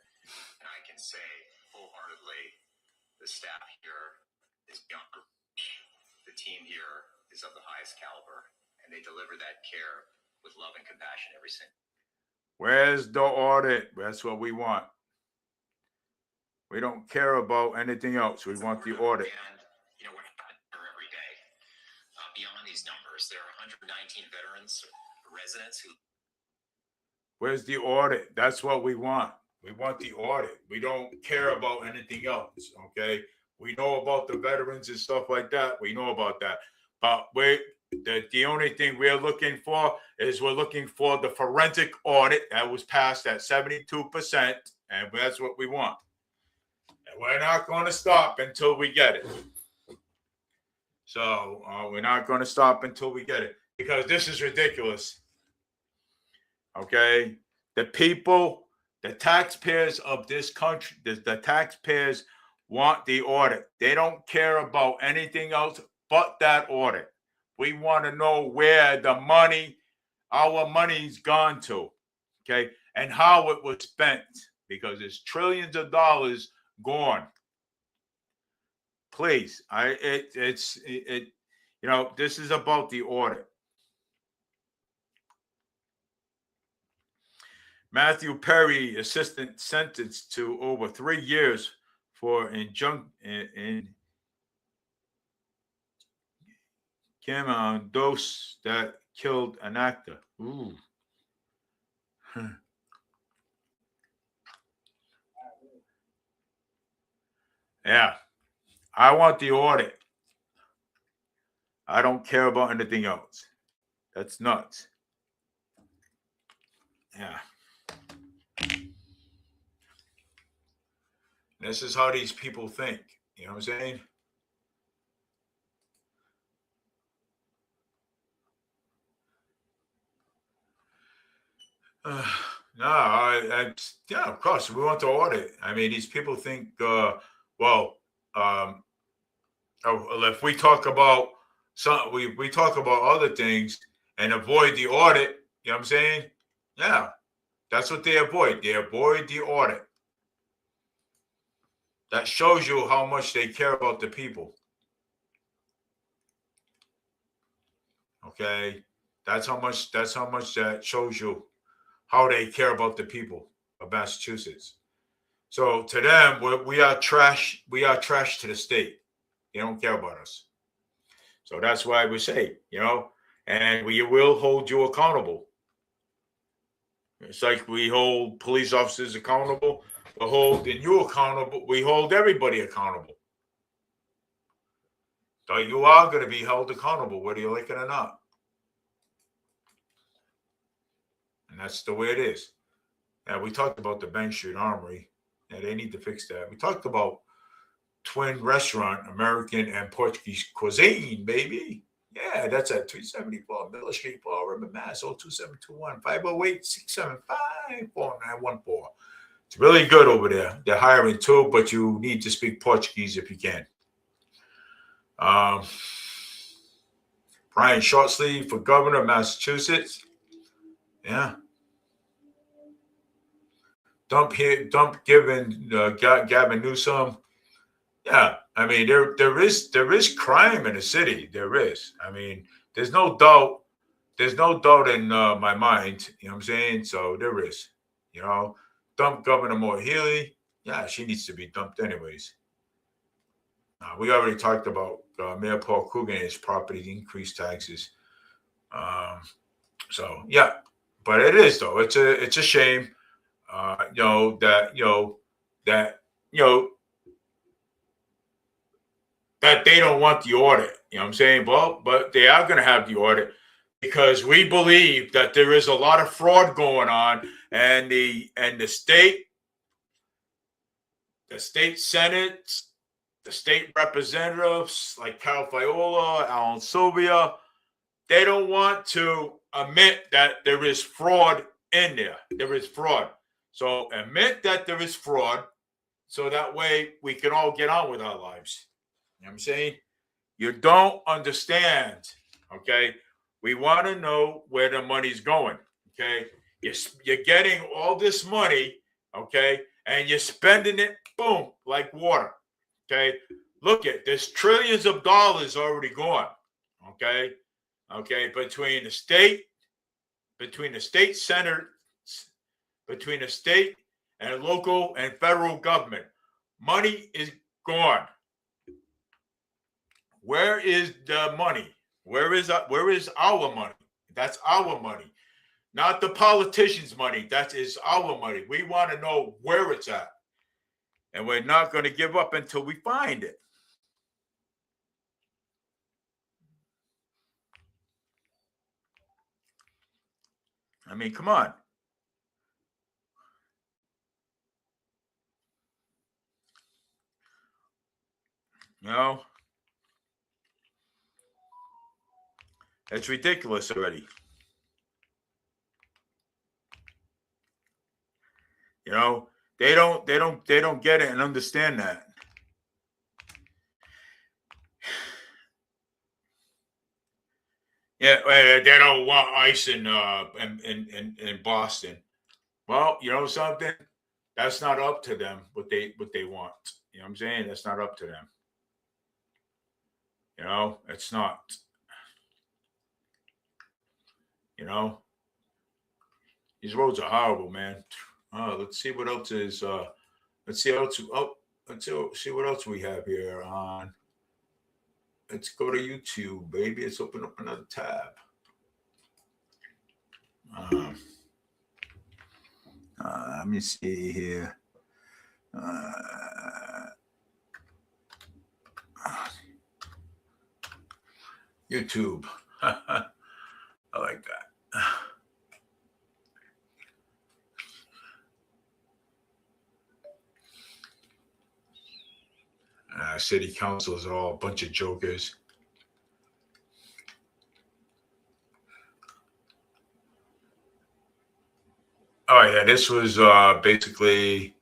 And I can say wholeheartedly, the staff here is younger. The team here is of the highest caliber, and they deliver that care with love and compassion every single. Where's the audit? That's what we want. We don't care about anything else. We want the audit. And you know what happens here every day? Beyond these numbers, there are 119 veterans, residents who. Where's the audit? That's what we want. We want the audit. We don't care about anything else. Okay. We know about the veterans and stuff like that. We know about that. But the only thing we're looking for is we're looking for the forensic audit that was passed at 72%. And that's what we want. And we're not going to stop until we get it. So we're not going to stop until we get it, because this is ridiculous. Okay. The people, the taxpayers of this country, the taxpayers want the audit. They don't care about anything else but that audit. We want to know where the money, our money's gone to, okay, and how it was spent, because there's trillions of dollars gone. Please, this is about the audit. Matthew Perry, assistant, sentenced to over 3 years for dose that killed an actor. Ooh. Yeah. I want the audit. I don't care about anything else. That's nuts. Yeah. This is how these people think. You know what I'm saying? Yeah, of course, we want to audit. I mean, these people think, if we talk about we talk about other things and avoid the audit, you know what I'm saying? Yeah, that's what they avoid. They avoid the audit. That shows you how much they care about the people. Okay, that's how much that shows you how they care about the people of Massachusetts. So to them, we are trash. We are trash to the state. They don't care about us. So that's why we say, and we will hold you accountable. It's like we hold police officers accountable. We're holding you accountable. We hold everybody accountable. So you are going to be held accountable, whether you like it or not. And that's the way it is. And we talked about the Bank Street Armory. And they need to fix that. We talked about Twin Restaurant, American and Portuguese cuisine, baby. Yeah, that's at 374 Miller Street, Fall River, Mass. 02721 508-675-4914. It's really good over there. They're hiring too, but you need to speak Portuguese if you can. Brian Shortsleeve for governor of Massachusetts. Yeah. Dump giving Gavin Newsom. Yeah, I mean there is crime in the city. There is. I mean, there's no doubt. There's no doubt in my mind. You know what I'm saying? So there is. Dump Governor Moore Healy. Yeah, she needs to be dumped anyways. We already talked about Mayor Paul Coogan and his property increased taxes. So yeah, but it is though. It's a shame. That they don't want the audit. You know what I'm saying? Well, but they are going to have the audit because we believe that there is a lot of fraud going on, and the state Senate, the state representatives like Cal Fiola, Alan Sylvia, they don't want to admit that there is fraud in there. There is fraud. So admit that there is fraud so that way we can all get on with our lives. You know what I'm saying? You don't understand, okay? We want to know where the money's going, okay? You're getting all this money, okay? And you're spending it, boom, like water, okay? Look at, there's trillions of dollars already gone, okay? Okay, between the state senate, between the state and local and federal government, money is gone. Where is the money? Where is our money? That's our money. not the politicians' money. That is our money. We want to know where it's at. And we're not going to give up until we find it. I mean, come on. You know, it's ridiculous already. You know, they don't get it and understand that. Yeah, they don't want ice in Boston. Well, you know something? That's not up to them what they want. You know what I'm saying? That's not up to them. You know, it's not. You know, these roads are horrible, man. Let's see what else is. Let's see else. Oh, let's see what else we have here on. Let's go to YouTube, baby. Let's open up another tab. Let me see here. YouTube. I like that. City councils are all a bunch of jokers. Oh yeah, this was basically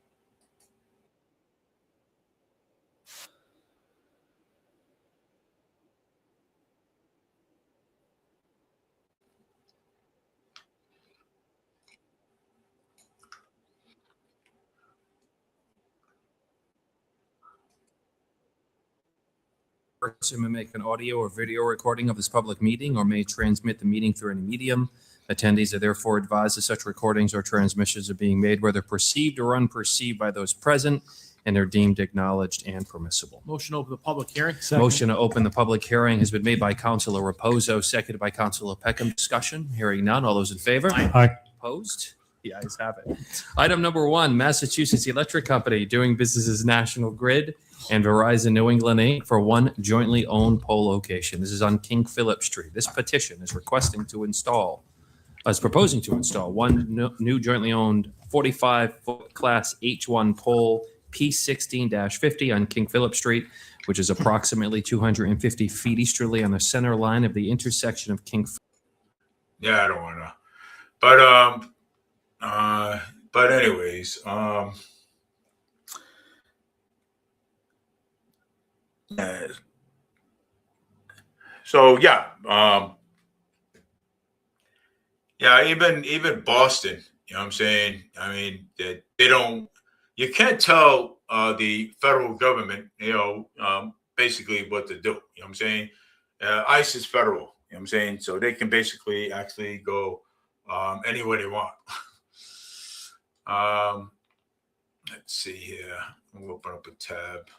person may make an audio or video recording of this public meeting or may transmit the meeting through any medium. Attendees are therefore advised that such recordings or transmissions are being made, whether perceived or unperceived by those present, and are deemed acknowledged and permissible. Motion to open the public hearing. Motion to open the public hearing has been made by Councilor Raposo, seconded by Councilor Peckham. Discussion, hearing none. All those in favor? Aye. Opposed? The ayes have it. Item number 1, Massachusetts Electric Company doing business as National Grid and Verizon New England Inc. for one jointly owned pole location. This is on King Philip Street. This petition is proposing to install one new jointly owned 45-foot class H1 pole P16-50 on King Philip Street, which is approximately 250 feet easterly on the center line of the intersection of King. Yeah, I don't want to. But anyways, so yeah, yeah, even Boston, you know what I'm saying? I mean, they don't, you can't tell the federal government, you know, basically what to do. You know what I'm saying? ICE is federal, you know what I'm saying? So they can basically actually go anywhere they want. Let's see here. We'll open up a tab.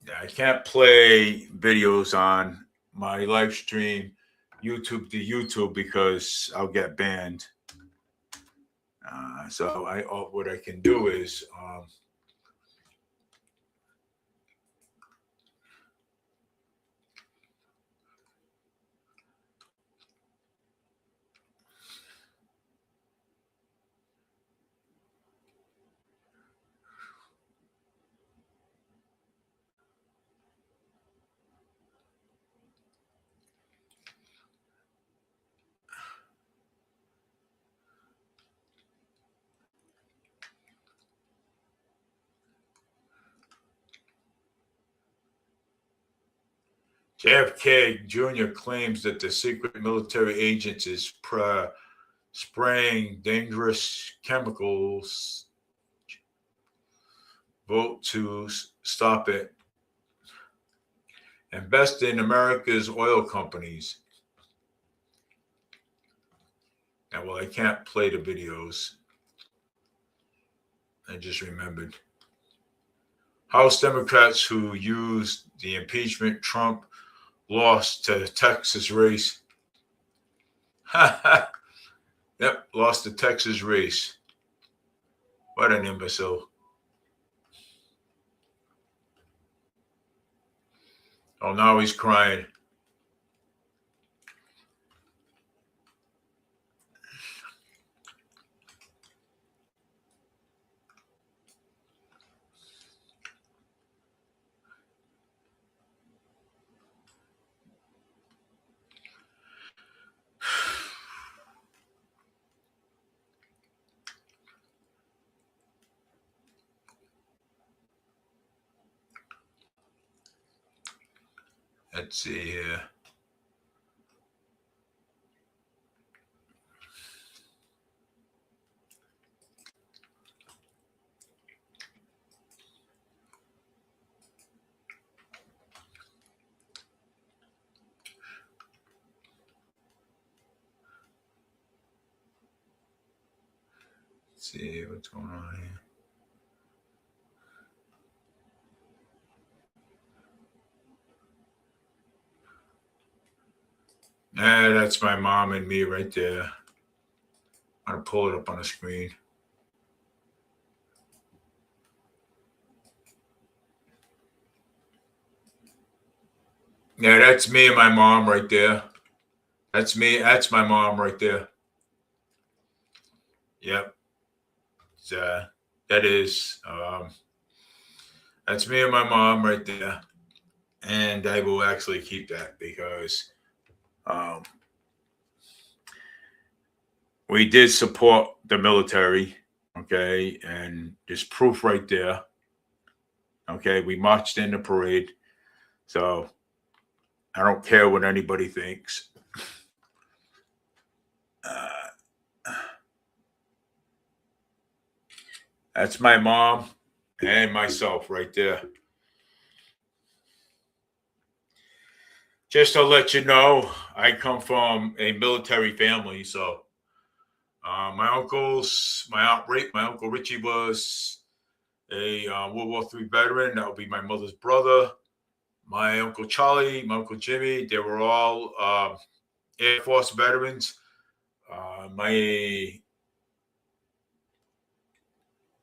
Yeah, I can't play videos on my live stream YouTube to YouTube because I'll get banned. So what I can do is JFK Jr. claims that the secret military agent is spraying dangerous chemicals. Vote to stop it. Invest in America's oil companies. Now, well, I can't play the videos. I just remembered. House Democrats who used the impeachment Trump lost to Texas race. Yep, lost the Texas race. What an imbecile. Oh, now he's crying. Let's see here. Let's see what's going on here. That's my mom and me right there. I'm going to pull it up on the screen. Yeah, that's me and my mom right there. That's me. That's my mom right there. Yep. That is. That's me and my mom right there. And I will actually keep that because we did support the military. Okay. And there's proof right there. Okay. We marched in the parade. So I don't care what anybody thinks. That's my mom and myself right there. Just to let you know, I come from a military family. So my Uncle Richie was a World War III veteran. That would be my mother's brother. My Uncle Charlie, my Uncle Jimmy, they were all Air Force veterans.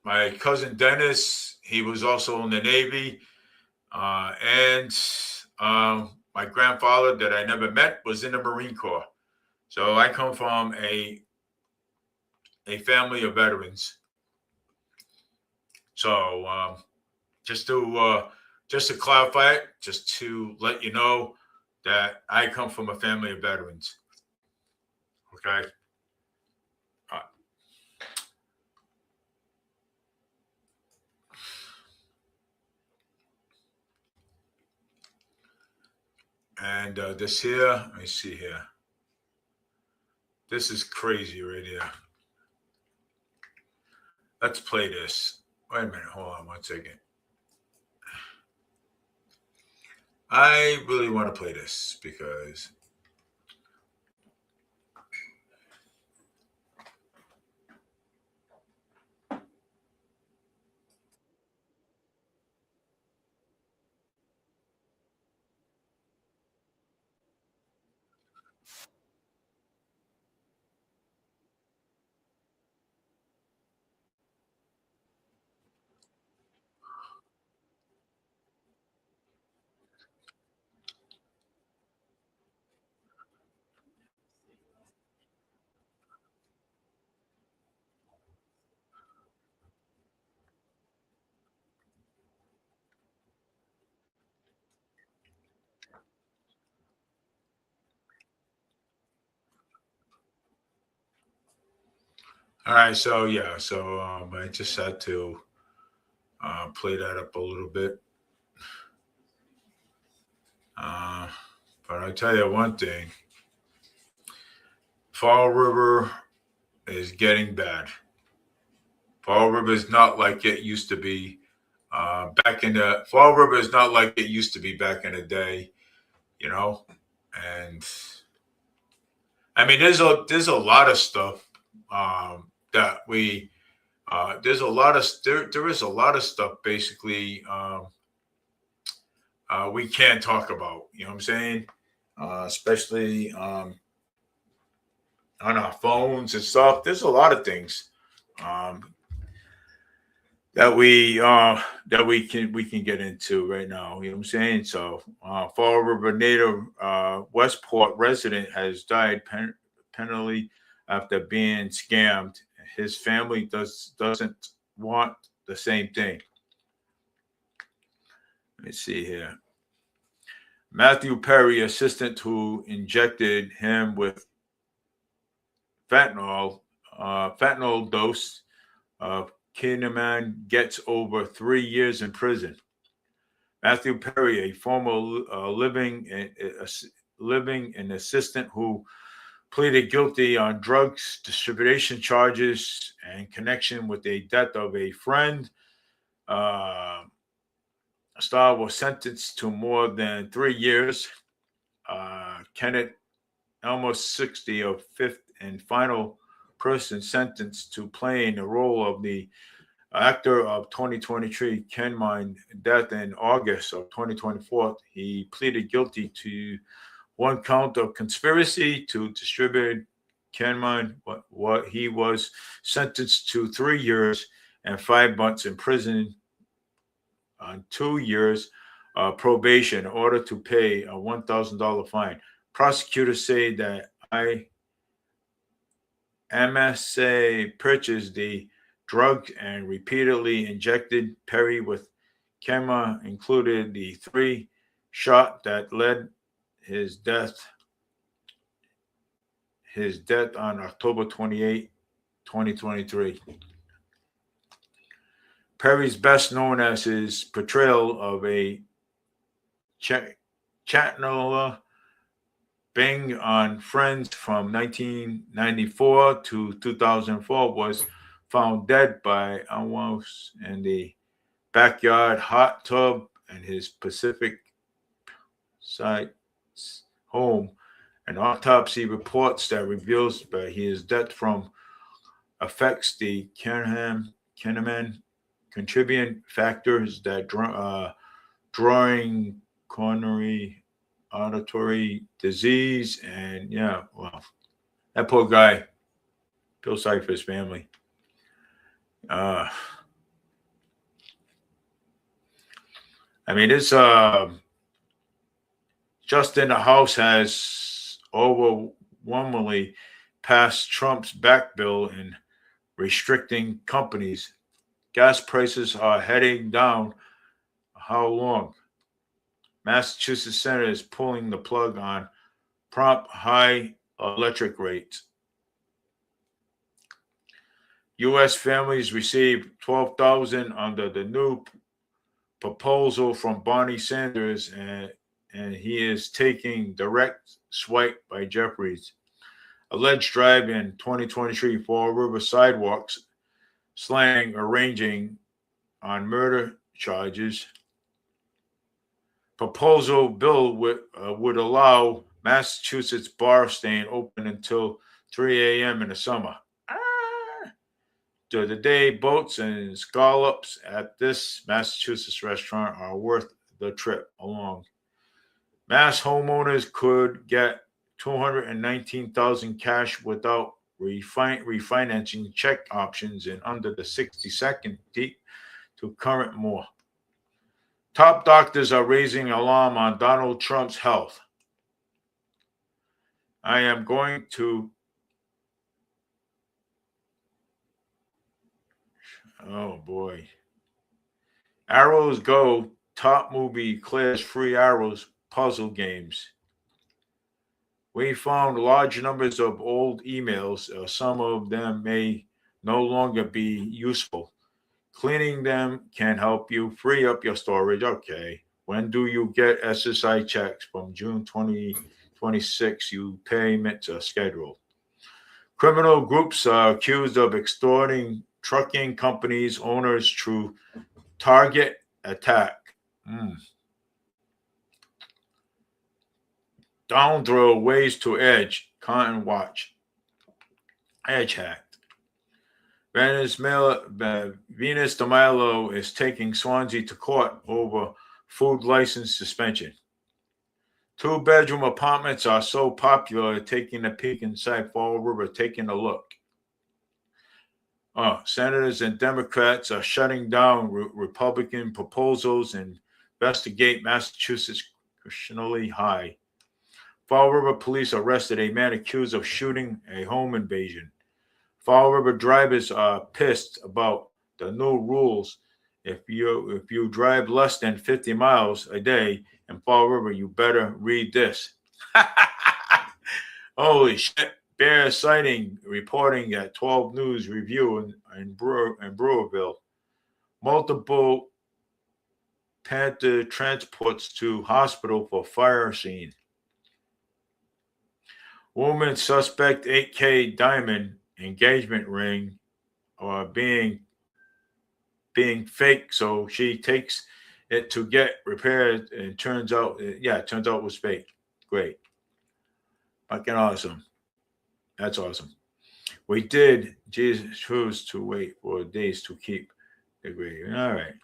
My cousin Dennis, he was also in the Navy. And my grandfather that I never met was in the Marine Corps. So I come from a family of veterans. So just to clarify it, just to let you know that I come from a family of veterans. Okay. And this here, let me see here. This is crazy right here. Let's play this. Wait a minute. Hold on 1 second. I really want to play this because all right, so yeah, so I just had to play that up a little bit. But I tell you one thing, Fall River is getting bad. Fall River is not like it used to be Fall River is not like it used to be back in the day, you know. And I mean, there's a lot of stuff that we there is a lot of stuff basically we can't talk about. You know what I'm saying? Especially on our phones and stuff. There's a lot of things um, that we can get into right now. You know what I'm saying? So, Fall River native Westport resident has died penally after being scammed. His family doesn't want the same thing. Let me see here. Matthew Perry, assistant who injected him with fentanyl dose of Kinnaman, gets over 3 years in prison. Matthew Perry, a former living assistant who pleaded guilty on drugs distribution charges and connection with the death of a friend. Starr was sentenced to more than 3 years. Kenneth, almost 60, a fifth and final person sentenced to playing the role of the actor of 2023 Ken Mine death in August of 2024. He pleaded guilty to one count of conspiracy to distribute Ken Mine. What he was sentenced to 3 years and 5 months in prison on 2 years probation in order to pay a $1,000 fine. Prosecutors say that MSA purchased the drug and repeatedly injected Perry with camera, included the 3 shot that led his death on October 28, 2023. Perry's best known as his portrayal of a Chattanooga Bing on Friends from 1994 to 2004 was found dead by almost in the backyard hot tub in his Pacific side home. An autopsy reports that reveals that his death from affects the Kinnaman contributing factors that drawing coronary auditory disease, and that poor guy. Feel sorry for his family. It's Justin the House has overwhelmingly passed Trump's back bill in restricting companies. Gas prices are heading down. How long? Massachusetts Senate is pulling the plug on prompt high electric rates. U.S. families received $12,000 under the new proposal from Bernie Sanders, and he is taking direct swipe by Jeffries. Alleged drive in 2023 Fall River sidewalks, slang arranging on murder charges. Proposal bill would allow Massachusetts bar staying open until 3 a.m. in the summer. The day boats and scallops at this Massachusetts restaurant are worth the trip along. Mass homeowners could get $219,000 cash without refinancing check options in under the 60-second deep to current more. Top doctors are raising alarm on Donald Trump's health. I am going to. Oh boy. Arrows Go top movie clears free arrows puzzle games. We found large numbers of old emails. Some of them may no longer be useful. Cleaning them can help you free up your storage. Okay. When do you get SSI checks? From June 2026, you payment schedule. Criminal groups are accused of extorting trucking companies' owners through target attack. Down throw ways to edge. Cotton watch. Edge hacked. Venus de Milo is taking Swansea to court over food license suspension. Two-bedroom apartments are so popular, taking a peek inside Fall River, taking a look. Senators and Democrats are shutting down Republican proposals and investigate Massachusetts criminally high. Fall River police arrested a man accused of shooting a home invasion. Fall River drivers are pissed about the new rules. If you drive less than 50 miles a day in Fall River, you better read this. Holy shit. Bear sighting reporting at 12 News Review in Brewerville. Multiple Panther transports to hospital for fire scene. Woman suspect 8K diamond engagement ring are being fake, so she takes it to get repaired, and it turns out it was fake. Great. Fucking awesome. That's awesome. We did Jesus choose to wait for days to keep the grade. All right.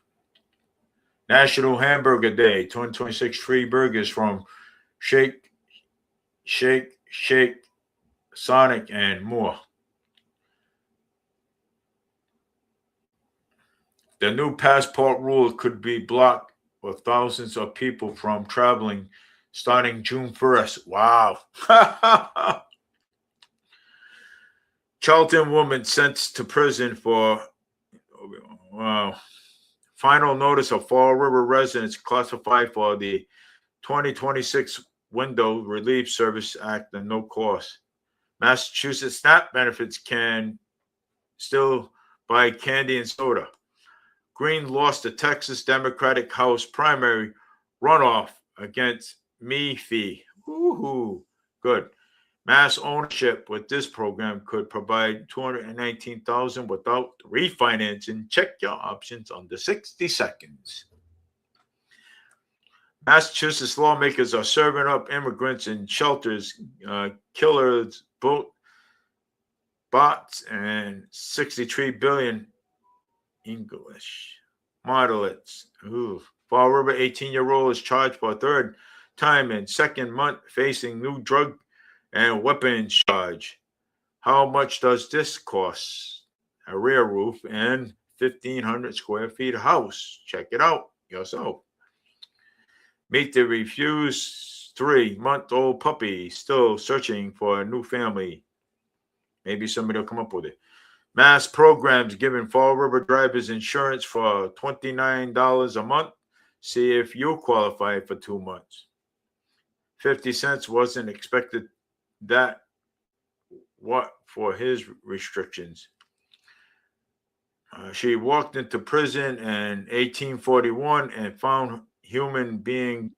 National Hamburger Day. 2026 free burgers from Shake, Sonic, and more. The new passport rule could be blocked for thousands of people from traveling starting June 1st. Wow. Charlton woman sent to prison for final notice of Fall River residents classified for the 2026 Window Relief Service Act at no cost. Massachusetts SNAP benefits can still buy candy and soda. Green lost the Texas Democratic House primary runoff against Me-Fee. Woohoo! Good. Mass ownership with this program could provide $219,000 without refinancing. Check your options under 60 seconds. Massachusetts lawmakers are serving up immigrants in shelters, killers, bots, and 63 billion English moderates. Fall River 18-year-old is charged for a third time in second month facing new drug and weapons charge. How much does this cost? A rear roof and 1,500 square feet house. Check it out yourself. Meet the refused 3-month-old puppy still searching for a new family. Maybe somebody will come up with it. Mass programs giving Fall River drivers insurance for $29 a month. See if you qualify for 2 months. 50 cents wasn't expected that what for his restrictions. She walked into prison in 1841 and found human being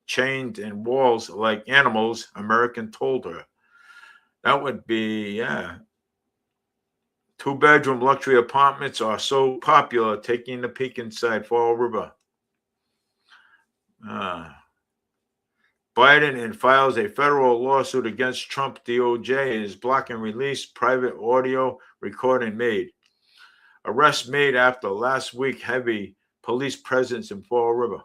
chained in walls like animals, American told her. That would be, 2-bedroom luxury apartments are so popular, taking a peek inside Fall River. Biden files a federal lawsuit against Trump DOJ is blocking release private audio recording made. Arrest made after last week heavy police presence in Fall River.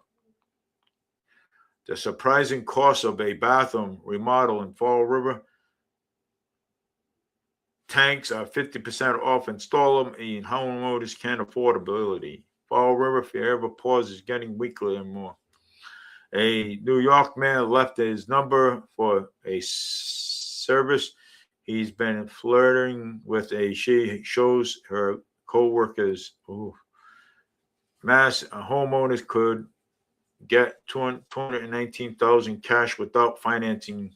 The surprising cost of a bathroom remodel in Fall River. Tanks are 50% off. Install them, and homeowners can't affordability. Fall River, if you ever pause, is getting weaker and more. A New York man left his number for a service. He's been flirting with she shows her co-workers. Mass homeowners could get $219,000 cash without financing.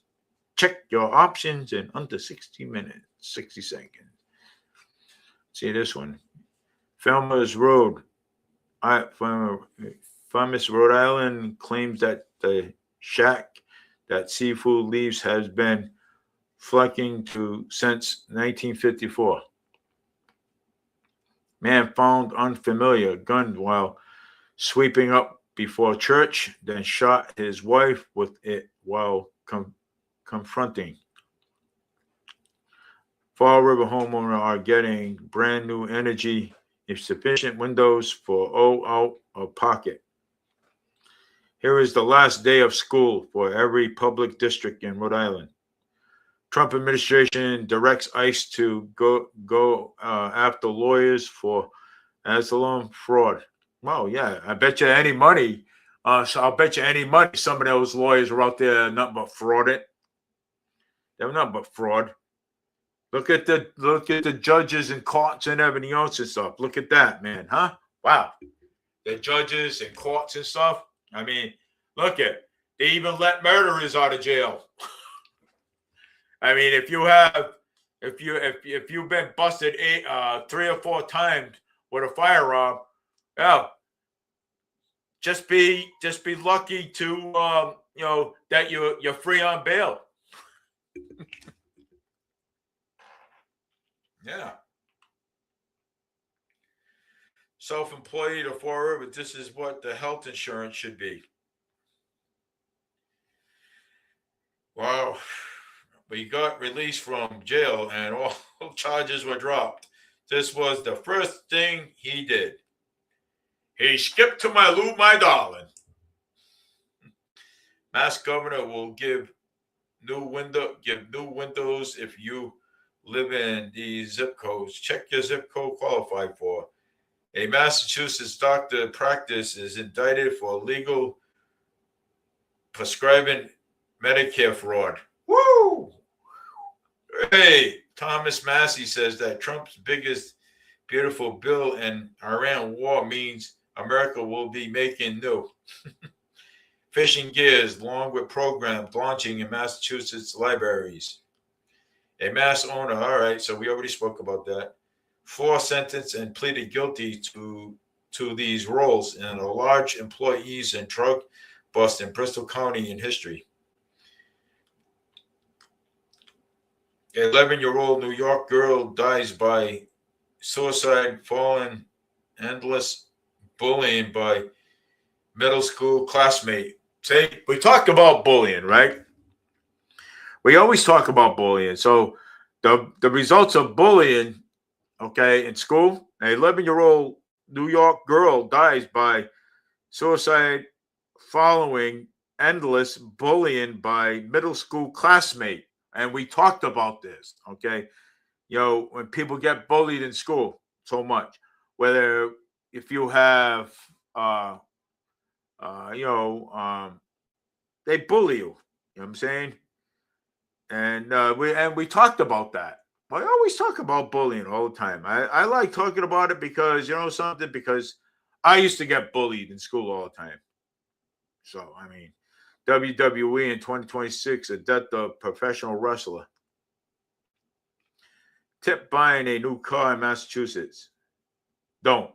Check your options in under 60 seconds. See this one. Farmers Road. Farmers Rhode Island claims that the shack that seafood leaves has been flocking to since 1954. Man found unfamiliar gun while sweeping up before church, then shot his wife with it while confronting. Fall River homeowners are getting brand new energy efficient windows for out of pocket. Here is the last day of school for every public district in Rhode Island. Trump administration directs ICE to go after lawyers for asylum fraud. Well, yeah, I bet you any money. So I'll bet you any money some of those lawyers are out there nothing but frauding. They're nothing but fraud. Look at the judges and courts and everything else and stuff. Look at that, man, huh? Wow. The judges and courts and stuff. I mean, look at, they even let murderers out of jail. I mean, if you've been busted 3 or 4 times with a firearm, yeah, just be lucky to that you're free on bail. Yeah. Self-employed or forever, this is what the health insurance should be. Wow. But he got released from jail and all charges were dropped. This was the first thing he did. He skipped to my loo, my darling. Mass governor will give new windows if you live in these zip codes. Check your zip code qualified for. A Massachusetts doctor practice is indicted for illegal prescribing Medicare fraud. Woo! Hey, Thomas Massey says that Trump's biggest beautiful bill in Iran war means America will be making new. Fishing gears along with programs launching in Massachusetts libraries. A mass owner, all right, so we already spoke about that. 4 sentenced and pleaded guilty to these roles in a large employees and drug bust in Bristol County in history. 11-year-old New York girl dies by suicide following endless bullying by middle school classmate. See, we talked about bullying, right? We always talk about bullying. So the results of bullying, okay, in school, an 11-year-old New York girl dies by suicide following endless bullying by middle school classmate. And we talked about this, okay? When people get bullied in school so much, whether if you have, they bully you. You know what I'm saying? And we talked about that. I always talk about bullying all the time. I like talking about it because because I used to get bullied in school all the time. So I mean, WWE in 2026, a death of professional wrestler. Tip buying a new car in Massachusetts. Don't.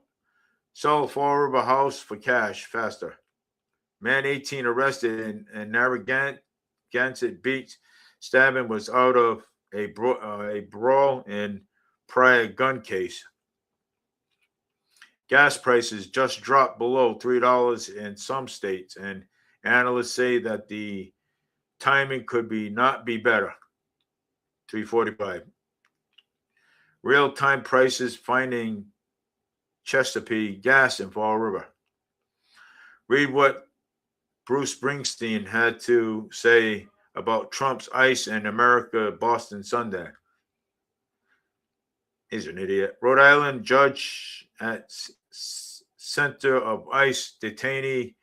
Sell a Fall River house for cash faster. Man 18 arrested in Narragansett Beach. Stabbing was out of a brawl in prior gun case. Gas prices just dropped below $3 in some states, and analysts say that the timing could not be better. 345. Real-time prices finding Chesapeake gas in Fall River. Read what Bruce Springsteen had to say about Trump's ICE in America, Boston Sunday. He's an idiot. Rhode Island judge at center of ICE detainee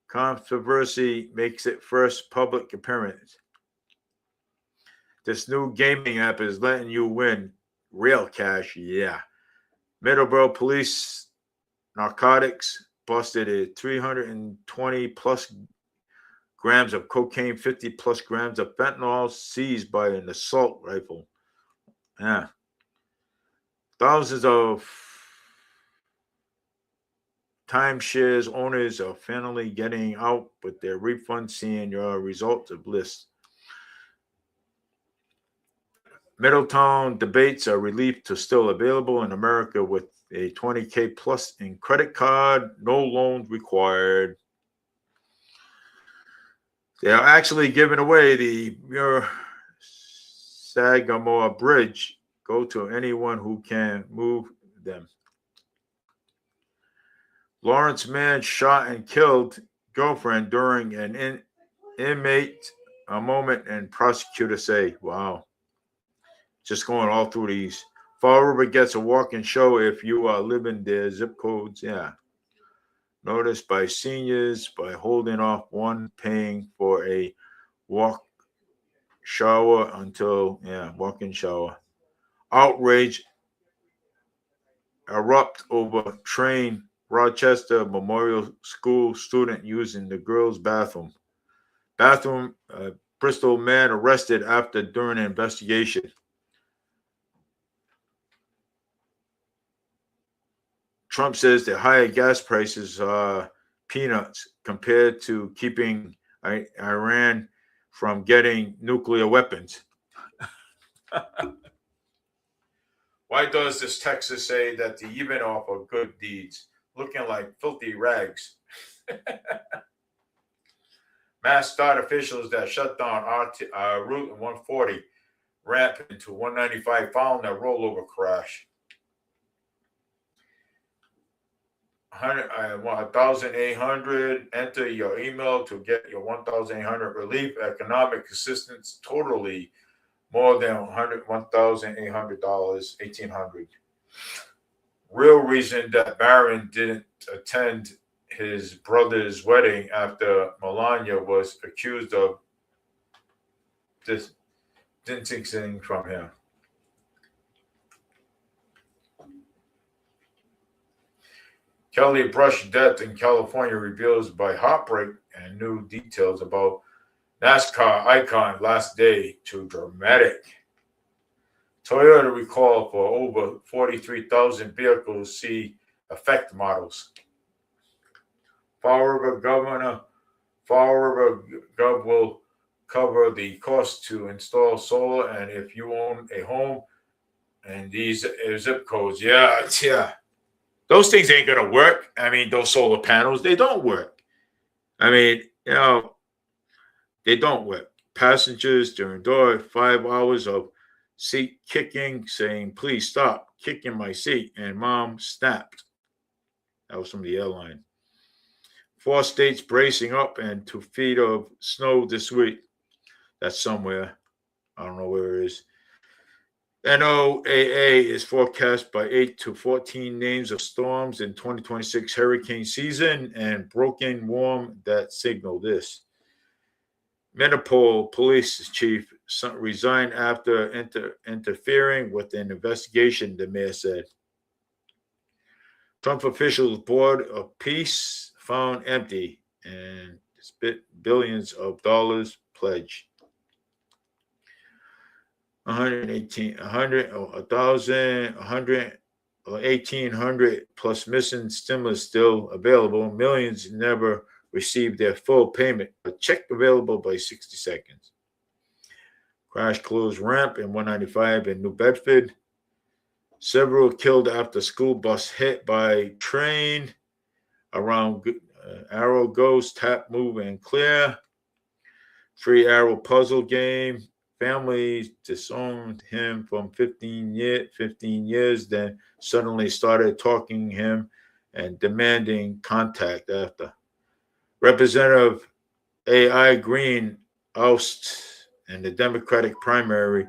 controversy makes it first public appearance. This new gaming app is letting you win real cash. Yeah. Middleborough police narcotics busted at 320 plus grams of cocaine, 50 plus grams of fentanyl seized by an assault rifle. Yeah. Thousands of timeshares owners are finally getting out with their refund, seeing your results of lists. Middletown debates are relief to still available in America with a $20K plus in credit card, no loans required. They are actually giving away the Sagamore Bridge. Go to anyone who can move them. Lawrence man shot and killed girlfriend during an inmate a moment, and prosecutor say, wow, just going all through these. Fall River gets a walk-in show if you are living their zip codes. Yeah. Notice by seniors by holding off one paying for a walk shower until, walk-in shower. Outrage erupt over train Rochester Memorial School student using the girls' bathroom. Bristol man arrested after during an investigation. Trump says that higher gas prices are peanuts compared to keeping Iran from getting nuclear weapons. Why does this Texas say that the even offer good deeds, looking like filthy rags? Mass start officials that shut down Route 140 ramp into 195 following a rollover crash. 1,800. Enter your email to get your 1,800 relief economic assistance. Totally more than $1,800. $1,800. Real reason that Barron didn't attend his brother's wedding after Melania was accused of distancing from him. Kelly Brush death in California reveals by heartbreak and new details about NASCAR icon last day too dramatic. Toyota recall for over 43,000 vehicles see effect models. Fall River Gov will cover the cost to install solar, and if you own a home and these zip codes, those things ain't gonna work. I mean, those solar panels, they don't work. I mean, they don't work. Passengers during door 5 hours of seat kicking, saying, please stop kicking my seat, and mom snapped. That was from the airline. 4 states bracing up and 2 feet of snow this week. That's somewhere. I don't know where it is. NOAA is forecast by 8 to 14 names of storms in 2026 hurricane season and broken warm that signal this. Metropole police chief resigned after interfering with an investigation, the mayor said. Trump officials' board of peace found empty and spent billions of dollars pledged. 1,800 plus missing stimulus still available. Millions never received their full payment. A check available by 60 seconds. Crash closed ramp in 195 in New Bedford. Several killed after school bus hit by train around Arrow Ghost, tap, move, and clear. Free Arrow puzzle game. Families disowned him from 15 years, then suddenly started talking him and demanding contact after. Representative A.I. Green ousts in the Democratic primary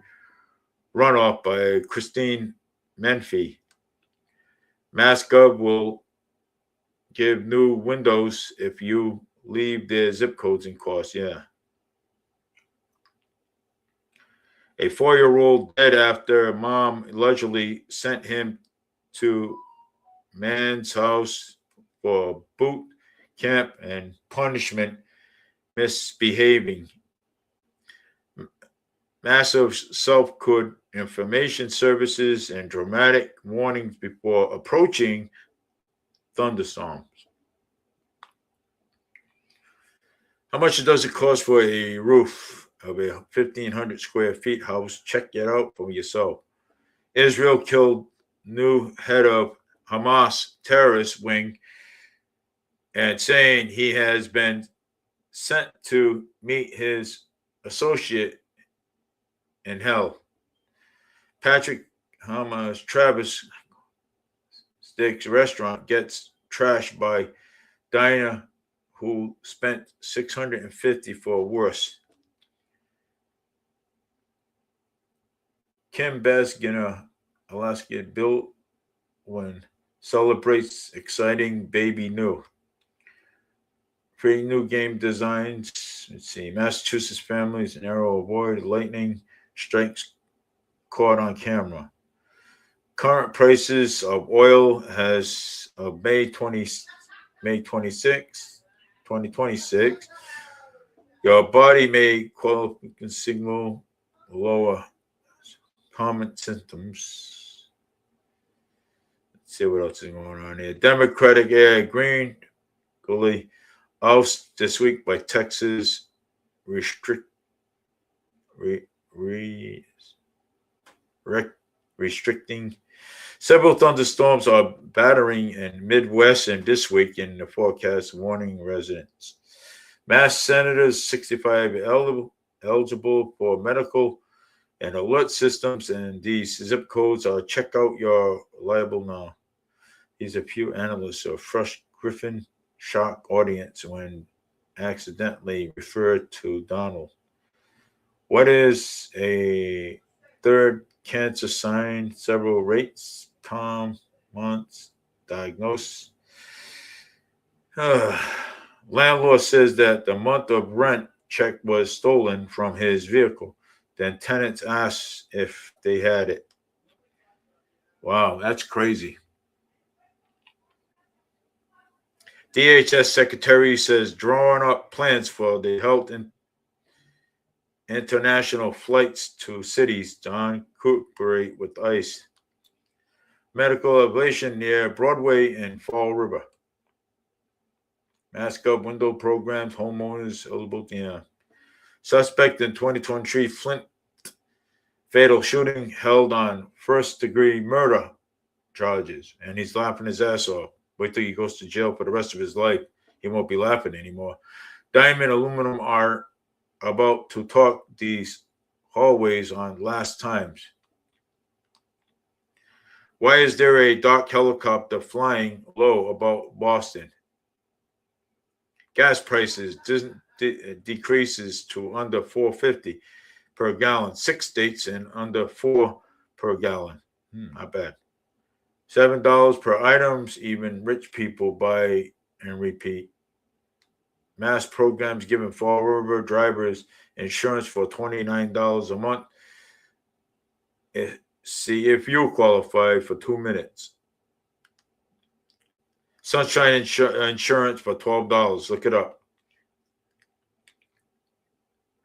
runoff by Christine Menfee. MassGov will give new windows if you leave their zip codes in course. Yeah. A 4-year-old dead after mom allegedly sent him to man's house for boot camp and punishment, misbehaving. Massive self-code information services and dramatic warnings before approaching thunderstorms. How much does it cost for a roof of a 1,500 square feet house? Check it out for yourself. Israel killed new head of Hamas terrorist wing and saying he has been sent to meet his associate in hell. Patrick Hamas Travis Sticks restaurant gets trashed by Dinah who spent $650 for worse. Kim Basgina, Alaska Bill when celebrates exciting baby new. Creating new game designs. Let's see. Massachusetts families narrow avoid lightning strikes caught on camera. Current prices of oil has May 26, 2026. Your body may qualify signal lower common symptoms. Let's see what else is going on here. Democratic Air Green Gully oust this week by Texas restricting. Several thunderstorms are battering in Midwest and this week in the forecast, warning residents. Mass senators 65 eligible for medical and alert systems, and these zip codes are check out your liable now. These are few analysts of Fresh Griffin shock audience when accidentally referred to Donald. What is a third cancer sign? Several rates, calm, months, diagnosis. Landlord says that the month of rent check was stolen from his vehicle. Then tenants asked if they had it. Wow, that's crazy. DHS secretary says drawing up plans for the health and international flights to cities to cooperate with ICE. Medical ablation near Broadway and Fall River. Mask up window programs, homeowners eligible. Yeah. Suspect in 2023 Flint fatal shooting held on first-degree murder charges, and he's laughing his ass off. Wait till he goes to jail for the rest of his life. He won't be laughing anymore. Diamond Aluminum are about to talk these hallways on last times. Why is there a dark helicopter flying low above Boston? Gas prices decreases to under $4.50 per gallon. 6 states and under $4 per gallon. Not bad. $7 per items. Even rich people buy and repeat. Mass programs giving Fall River drivers insurance for $29 a month. See if you qualify for 2 minutes. Sunshine insurance for $12. Look it up.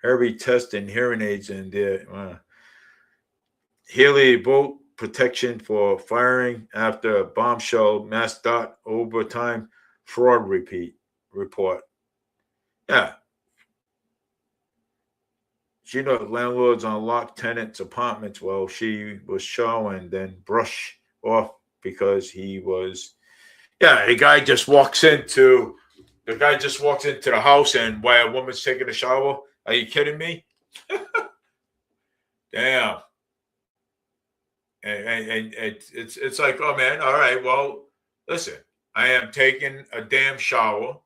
Heavy test and hearing aids in there. Healy boat protection for firing after bombshell mass dot overtime fraud report. Yeah. She know landlords unlocked tenants' apartments while she was showering, then brush off because he was. Yeah, the guy just walks into the house, and while a woman's taking a shower. Are you kidding me? Damn. And it's like, oh man, all right, well, listen, I am taking a damn shower.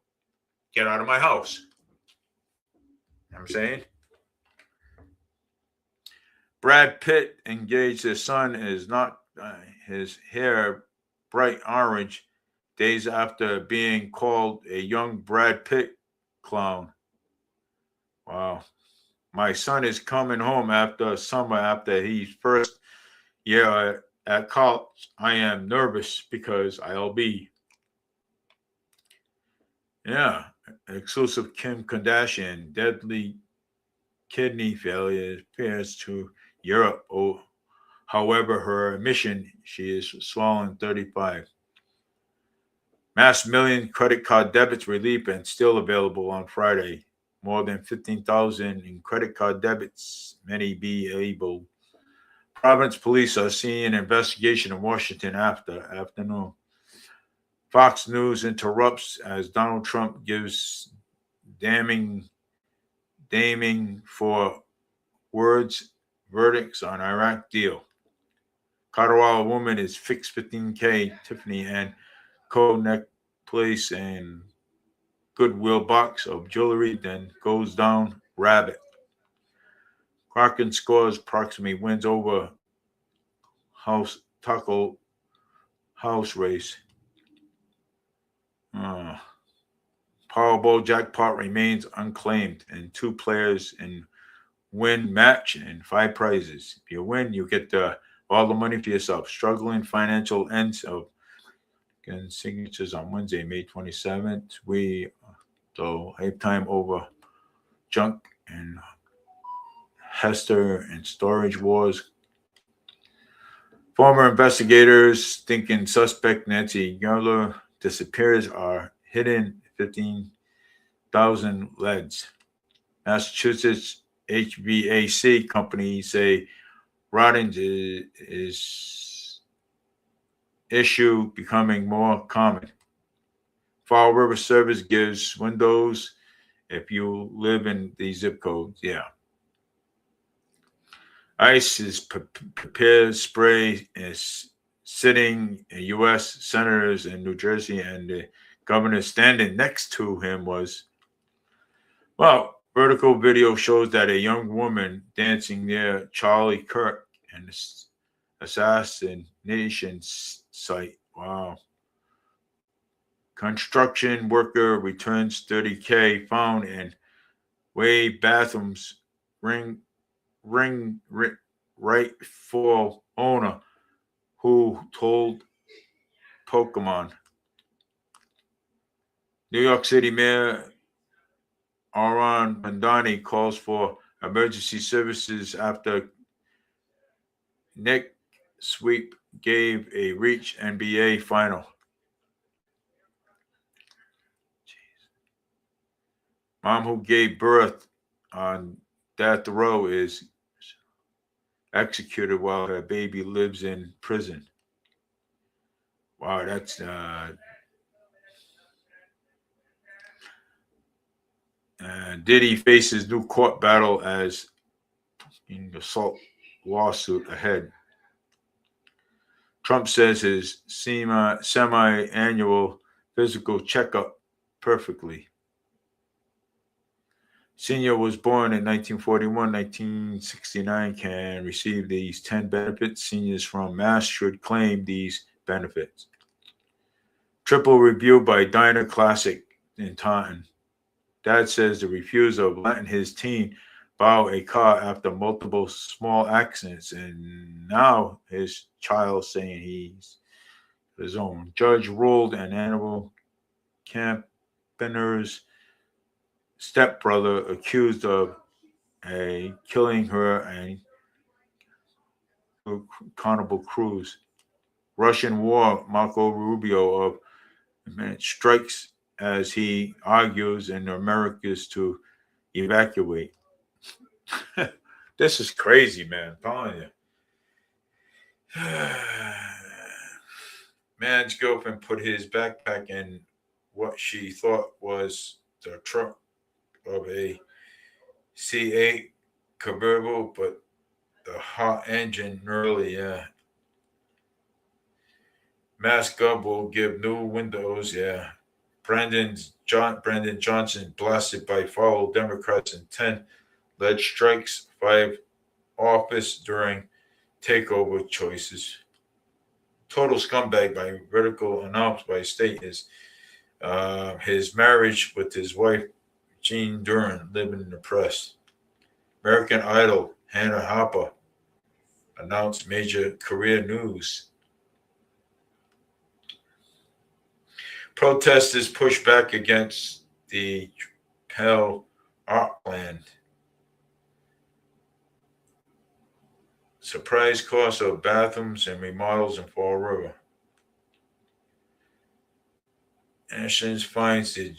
Get out of my house. You know what I'm saying? Brad Pitt engaged his son is not his hair bright orange days after being called a young Brad Pitt clown. Wow. My son is coming home after summer after his first year at college. I am nervous because I'll be. Yeah. Exclusive Kim Kardashian. Deadly kidney failure appears to Europe. Oh, however, her mission, she is swallowing 35. Mass million credit card debits relief and still available on Friday. More than 15,000 in credit card debits, many be able. Province police are seeing an investigation in Washington afternoon. Fox News interrupts as Donald Trump gives damning for words verdicts on Iraq deal. Colorado woman is fixed 15K Tiffany and necklace and Goodwill box of jewelry, then goes down rabbit. Kraken scores approximately wins over Taco House race. Powerball jackpot remains unclaimed, and 2 players in win match and 5 prizes. If you win, you get all the money for yourself. Struggling financial ends of signatures on Wednesday, May 27th. Hype time over junk and Hester and storage wars. Former investigators thinking suspect Nancy Geller disappears are hidden 15,000 leads. Massachusetts HVAC companies say rotting is issue becoming more common. Fall River Service gives windows if you live in these zip codes. Yeah. ICE is prepared spray is sitting U.S. senators in New Jersey, and the governor standing next to him was, vertical video shows that a young woman dancing near Charlie Kirk and assassination site. Wow. Construction worker returns $30K found in way bathrooms rightful owner who told Pokemon. New York City Mayor Arun Pandani calls for emergency services after Nick Sweep gave a reach NBA final. Mom who gave birth on death row is executed while her baby lives in prison. Wow, that's Diddy faces new court battle as in assault lawsuit ahead. Trump says his semi-annual physical checkup perfectly. Senior was born in 1941, 1969, can receive these 10 benefits. Seniors from Mass should claim these benefits. Triple review by Diner Classic in Taunton. Dad says the refusal of letting his teen borrow a car after multiple small accidents, and now his child saying he's his own. Judge ruled an animal campaigner's stepbrother accused of killing her and Carnival Cruise. Russian war, Marco Rubio of strikes as he argues in Americas to evacuate. This is crazy, man. I'm telling you. Man's girlfriend put his backpack in what she thought was the trunk of a C8 convertible, but the hot engine early, Mass Gov will give new windows, Brandon Johnson blasted by fellow Democrats in 10 lead strikes, 5 office during takeover choices. Total scumbag by vertical announced by state is his marriage with his wife, Jean Duran, living in the press. American Idol, Hannah Harper, announced major career news. Protesters push back against the Pell Art Plan. Surprise cost of bathrooms and remodels in Fall River. Ashland finds the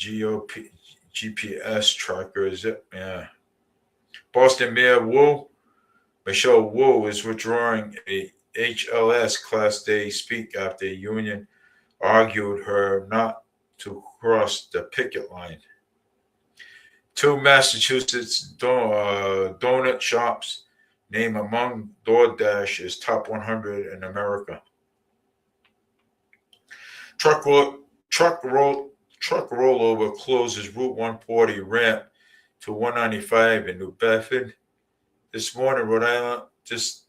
GPS trackers. Boston Mayor Michelle Wu is withdrawing a HLS Class Day speak after the union argued her not to cross the picket line. 2 Massachusetts donut shops named among DoorDash's top 100 in America. Truck rolled Truck rollover closes Route 140 ramp to 195 in New Bedford. This morning, Rhode Island, this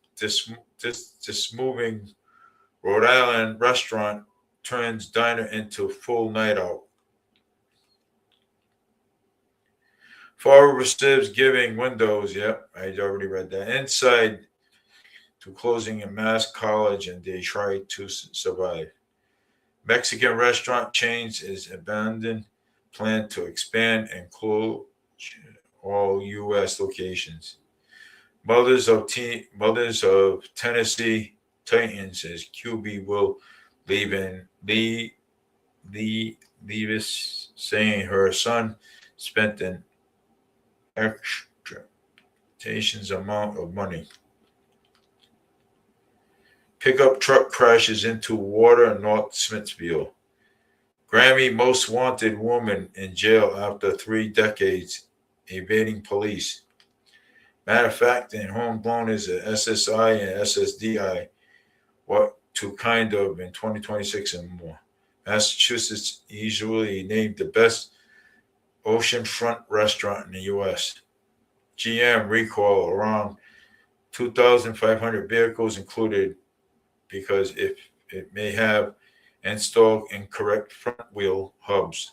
moving Rhode Island restaurant turns diner into full night out. Fall River Sibs giving windows. Yep, I already read that. Inside to closing a Mass College, and they try to survive. Mexican restaurant chains is abandoned. Plan to expand and close all U.S. locations. Mothers of Tennessee Titans says QB will leave us, saying her son spent an expectations amount of money. Pickup truck crashes into water in North Smithfield. Grammy Most Wanted woman in jail after 3 decades evading police. Matter of fact, in homegrown is a SSI and SSDI. What to kind of in 2026 and more. Massachusetts easily named the best oceanfront restaurant in the U.S. GM recall around 2,500 vehicles included because if it may have installed incorrect front wheel hubs.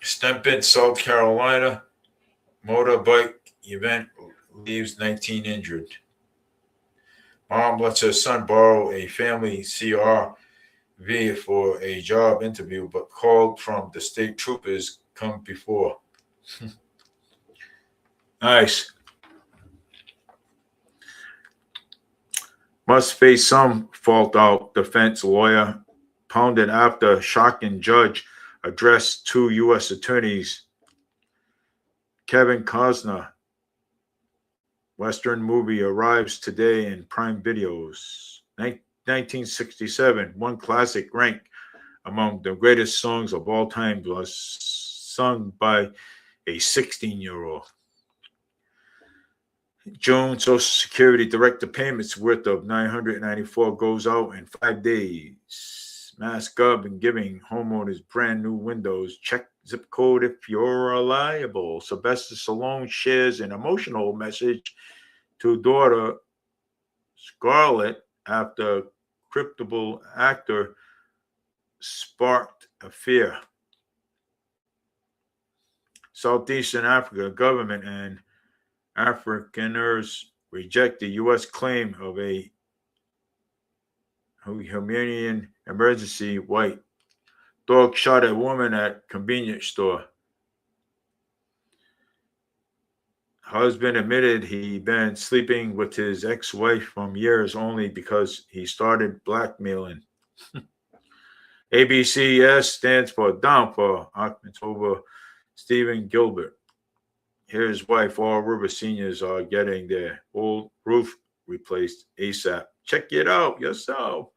Stempin, South Carolina, motorbike event leaves 19 injured. Mom lets her son borrow a family CRV for a job interview, but called from the state troopers come before. Nice. Must face some fault out, defense lawyer pounded after shocking judge addressed 2 U.S. attorneys. Kevin Costner, Western movie arrives today in Prime Videos. 1967, one classic ranked among the greatest songs of all time was sung by a 16-year-old. June, Social Security direct payments worth of $994 goes out in 5 days. Mass Gov and giving homeowners brand new windows. Check zip code if you're reliable. Sylvester Stallone shares an emotional message to daughter Scarlett after cryptable actor sparked a fear. Southeastern Africa government and Afrikaners reject the U.S. claim of a humanitarian emergency. White dog shot a woman at convenience store. Husband admitted he'd been sleeping with his ex-wife from years only because he started blackmailing. ABCS stands for down for October. Stephen Gilbert. Here's why Fall River seniors are getting their old roof replaced ASAP. Check it out yourself.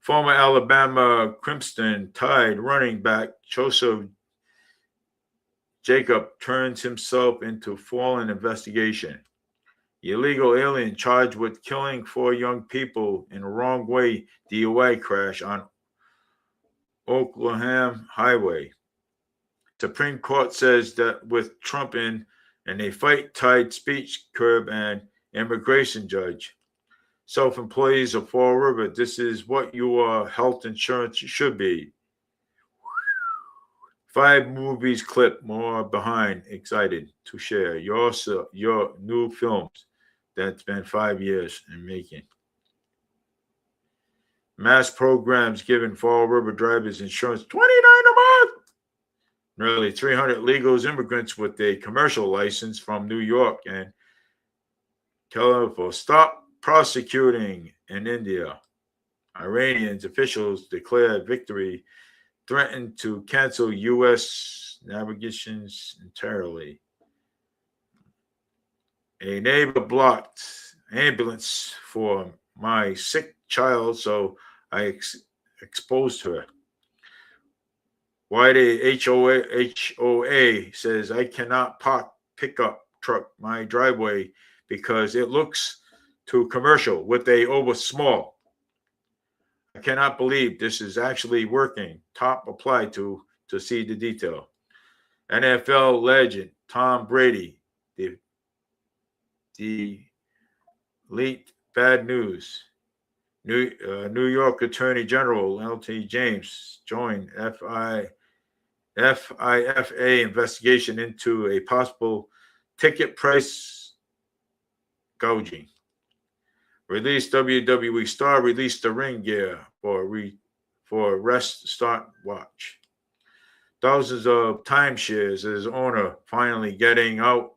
Former Alabama Crimson Tide running back Joseph Jacob turns himself into fallen investigation. The illegal alien charged with killing 4 young people in a wrong way DUI crash on Oklahoma Highway. Supreme Court says that with Trump in and a fight tied speech curb and immigration judge. Self-employees of Fall River, this is what your health insurance should be. 5 movies clip, more behind, excited to share your new films that's been 5 years in making. Mass programs giving Fall River drivers insurance $29 a month. Nearly 300 legal immigrants with a commercial license from New York and California stop prosecuting in India. Iranian officials declare victory, threatened to cancel U.S. navigations entirely. A neighbor blocked ambulance for my sick child, so I exposed her. Why the HOA says I cannot park pickup truck my driveway because it looks too commercial with a over small. I cannot believe this is actually working. Top apply to see the detail. NFL legend Tom Brady, the elite bad news. New York Attorney General L.T. James joined FIFA investigation into a possible ticket price gouging. Released WWE star released the ring gear for rest start watch. Thousands of timeshares as owner finally getting out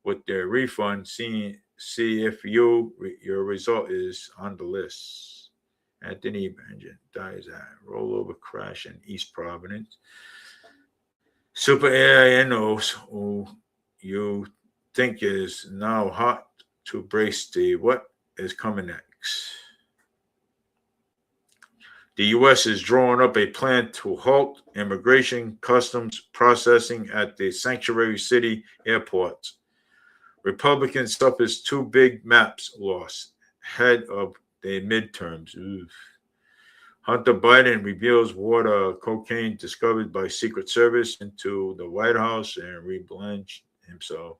with their refund. See if your result is on the list. Anthony Benjamin dies at rollover crash in East Providence. Super AINOs who you think is now hot to brace the what is coming next. The U.S. is drawing up a plan to halt immigration customs processing at the sanctuary city airports. Republicans suffers 2 big maps loss ahead of the midterms. Oof. Hunter Biden reveals water cocaine discovered by Secret Service into the White House and reblanched himself.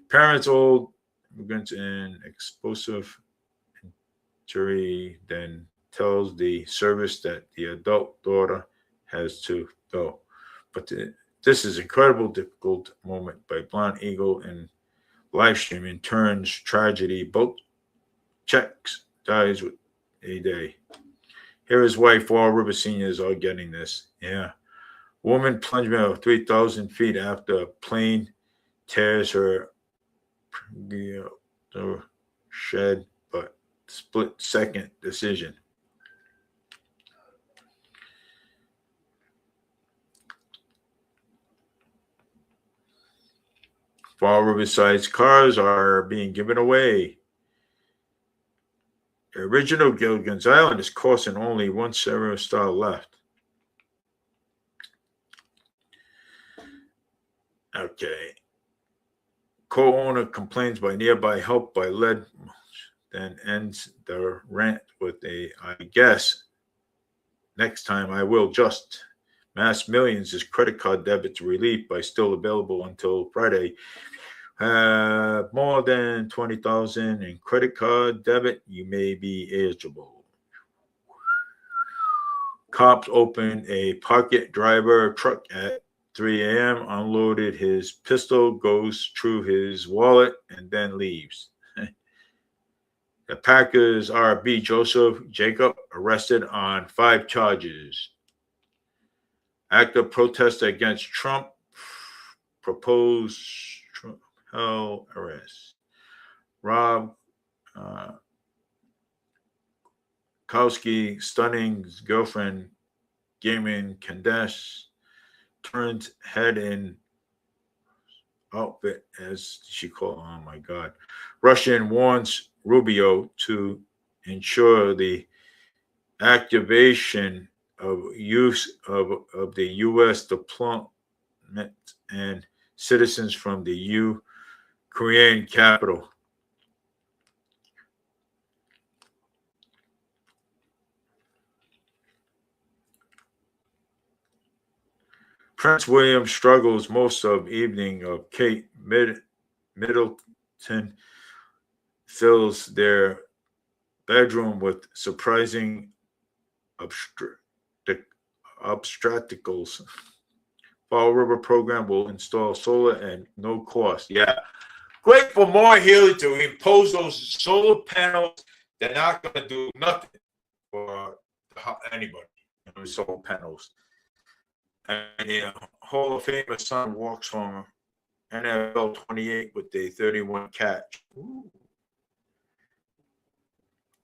Parents old immigrants in explosive jury then tells the service that the adult daughter has to go. But this is incredible difficult moment by Blonde Eagle and live streaming turns tragedy. Both checks dies with a day. Here is why Fall River seniors are getting this. Yeah. Woman plunged of 3,000 feet after a plane tears her shed, but split second decision. Fall Riverside's cars are being given away. The original Gilligan's Island is costing only 1 serial star left. Okay. Co-owner complains by nearby help by lead, then ends the rant with a, I guess, next time I will just. Mass Millions is credit card debit relief by still available until Friday. More than 20,000 in credit card debit, you may be eligible. Cops opened a pocket driver truck at 3 a.m., unloaded his pistol, goes through his wallet, and then leaves. The Packers RB Joseph Jacob arrested on 5 charges. Active protest against Trump proposed hell arrest. Rob Kowski stunning his girlfriend Gaming Candace turned head in outfit as she called. Oh my God. Russian warns Rubio to ensure the activation of use of the U.S. diplomat and citizens from the Korean capital. Prince William struggles most of evening of Kate Middleton fills their bedroom with surprising obstacles. Fall River program will install solar and no cost. Yeah. Great for Maura Healey to impose those solar panels. They're not going to do nothing for anybody. Solar panels. And Hall of Famer son walks from NFL 28 with a 31 catch. Ooh.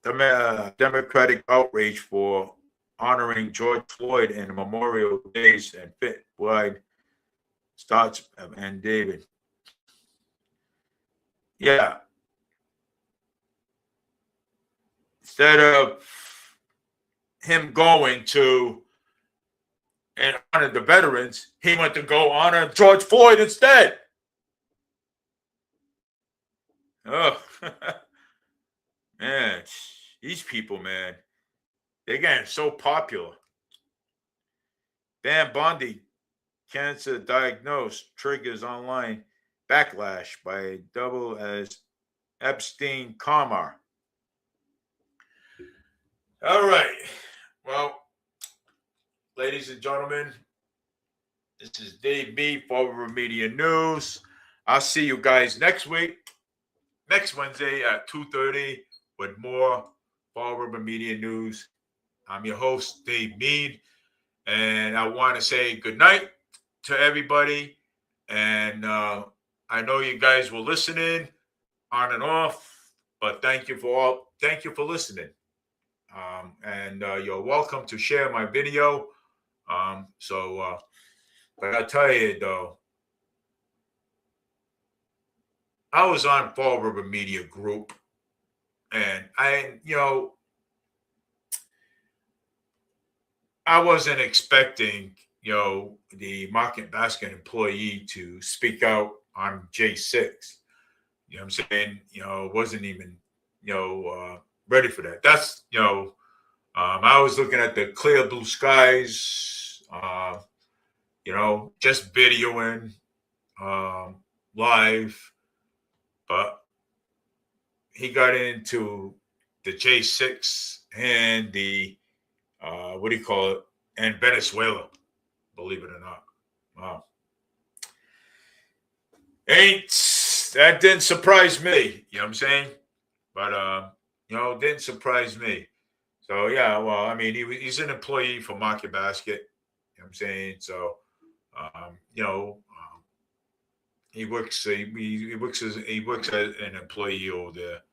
The Democratic outrage for honoring George Floyd and Memorial Days and fit wide starts and David. Yeah. Instead of him going to and honor the veterans, he went to go honor George Floyd instead. Oh, man, these people, man. They're getting so popular. Van Bondi, cancer diagnosed, triggers online backlash by double as Epstein Kamar. All right. Well, ladies and gentlemen, this is Dave B, Fall River Media News. I'll see you guys next week, next Wednesday at 2:30 with more Fall River Media News. I'm your host, Dave Mead, and I want to say good night to everybody. And I know you guys were listening on and off, but thank you for listening. And you're welcome to share my video. But I'll tell you though, I was on Fall River Media Group, and I wasn't expecting, the Market Basket employee to speak out on J6. You know what I'm saying? Wasn't even, ready for that. That's, I was looking at the clear blue skies, just videoing live. But he got into the J6 and the, and Venezuela, believe it or not. Wow. That didn't surprise me, you know what I'm saying? But, it didn't surprise me. So, yeah, well, I mean, he's an employee for Market Basket, you know what I'm saying? So, he works as an employee over there.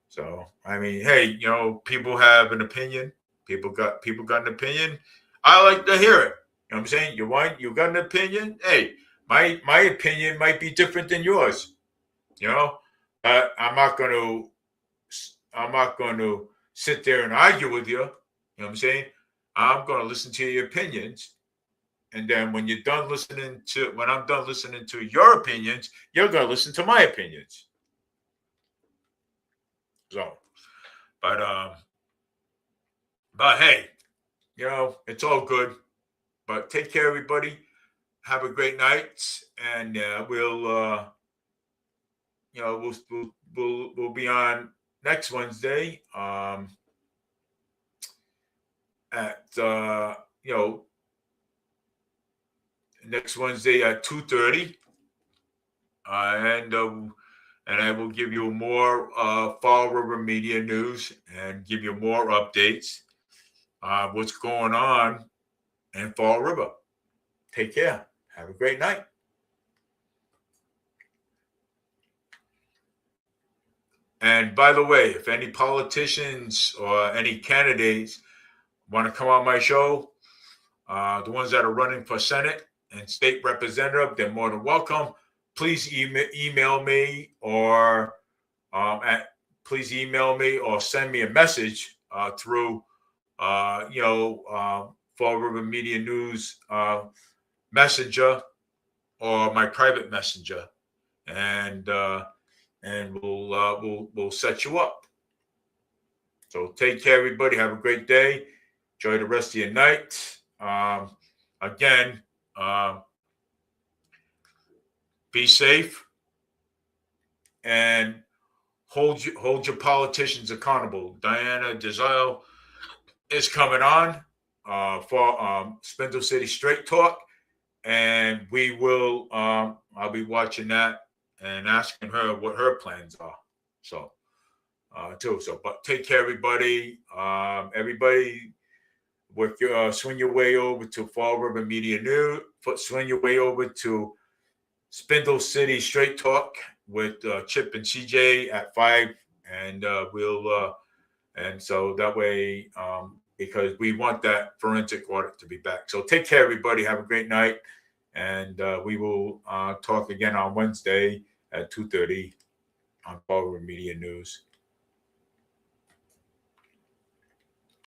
So, I mean, hey, people have an opinion. People got an opinion. I like to hear it. You know what I'm saying? You got an opinion? Hey, my opinion might be different than yours. I'm not going to sit there and argue with you. You know what I'm saying? I'm going to listen to your opinions. And then when I'm done listening to your opinions, you're going to listen to my opinions. So, but hey, it's all good. But take care, everybody. Have a great night, and we'll be on next Wednesday. Next Wednesday at 2:30, and I will give you more Fall River Media News and give you more updates. What's going on in Fall River? Take care. Have a great night. And by the way, if any politicians or any candidates want to come on my show, the ones that are running for Senate and state representative, they're more than welcome. Please email me or send me a message through Fall River Media News Messenger or my private messenger, and we'll set you up. So take care, everybody. Have a great day. Enjoy the rest of your night. Again, be safe and hold your politicians accountable. Diana Desile is coming on for Spindle City Straight Talk, and we will. I'll be watching that and asking her what her plans are. So, but take care, everybody. Everybody. Swing your way over to Fall River Media News. Swing your way over to Spindle City Straight Talk with Chip and CJ at 5, and and so that way, because we want that forensic audit to be back. So take care, everybody. Have a great night, and we will talk again on Wednesday at 2:30 on Fall River Media News.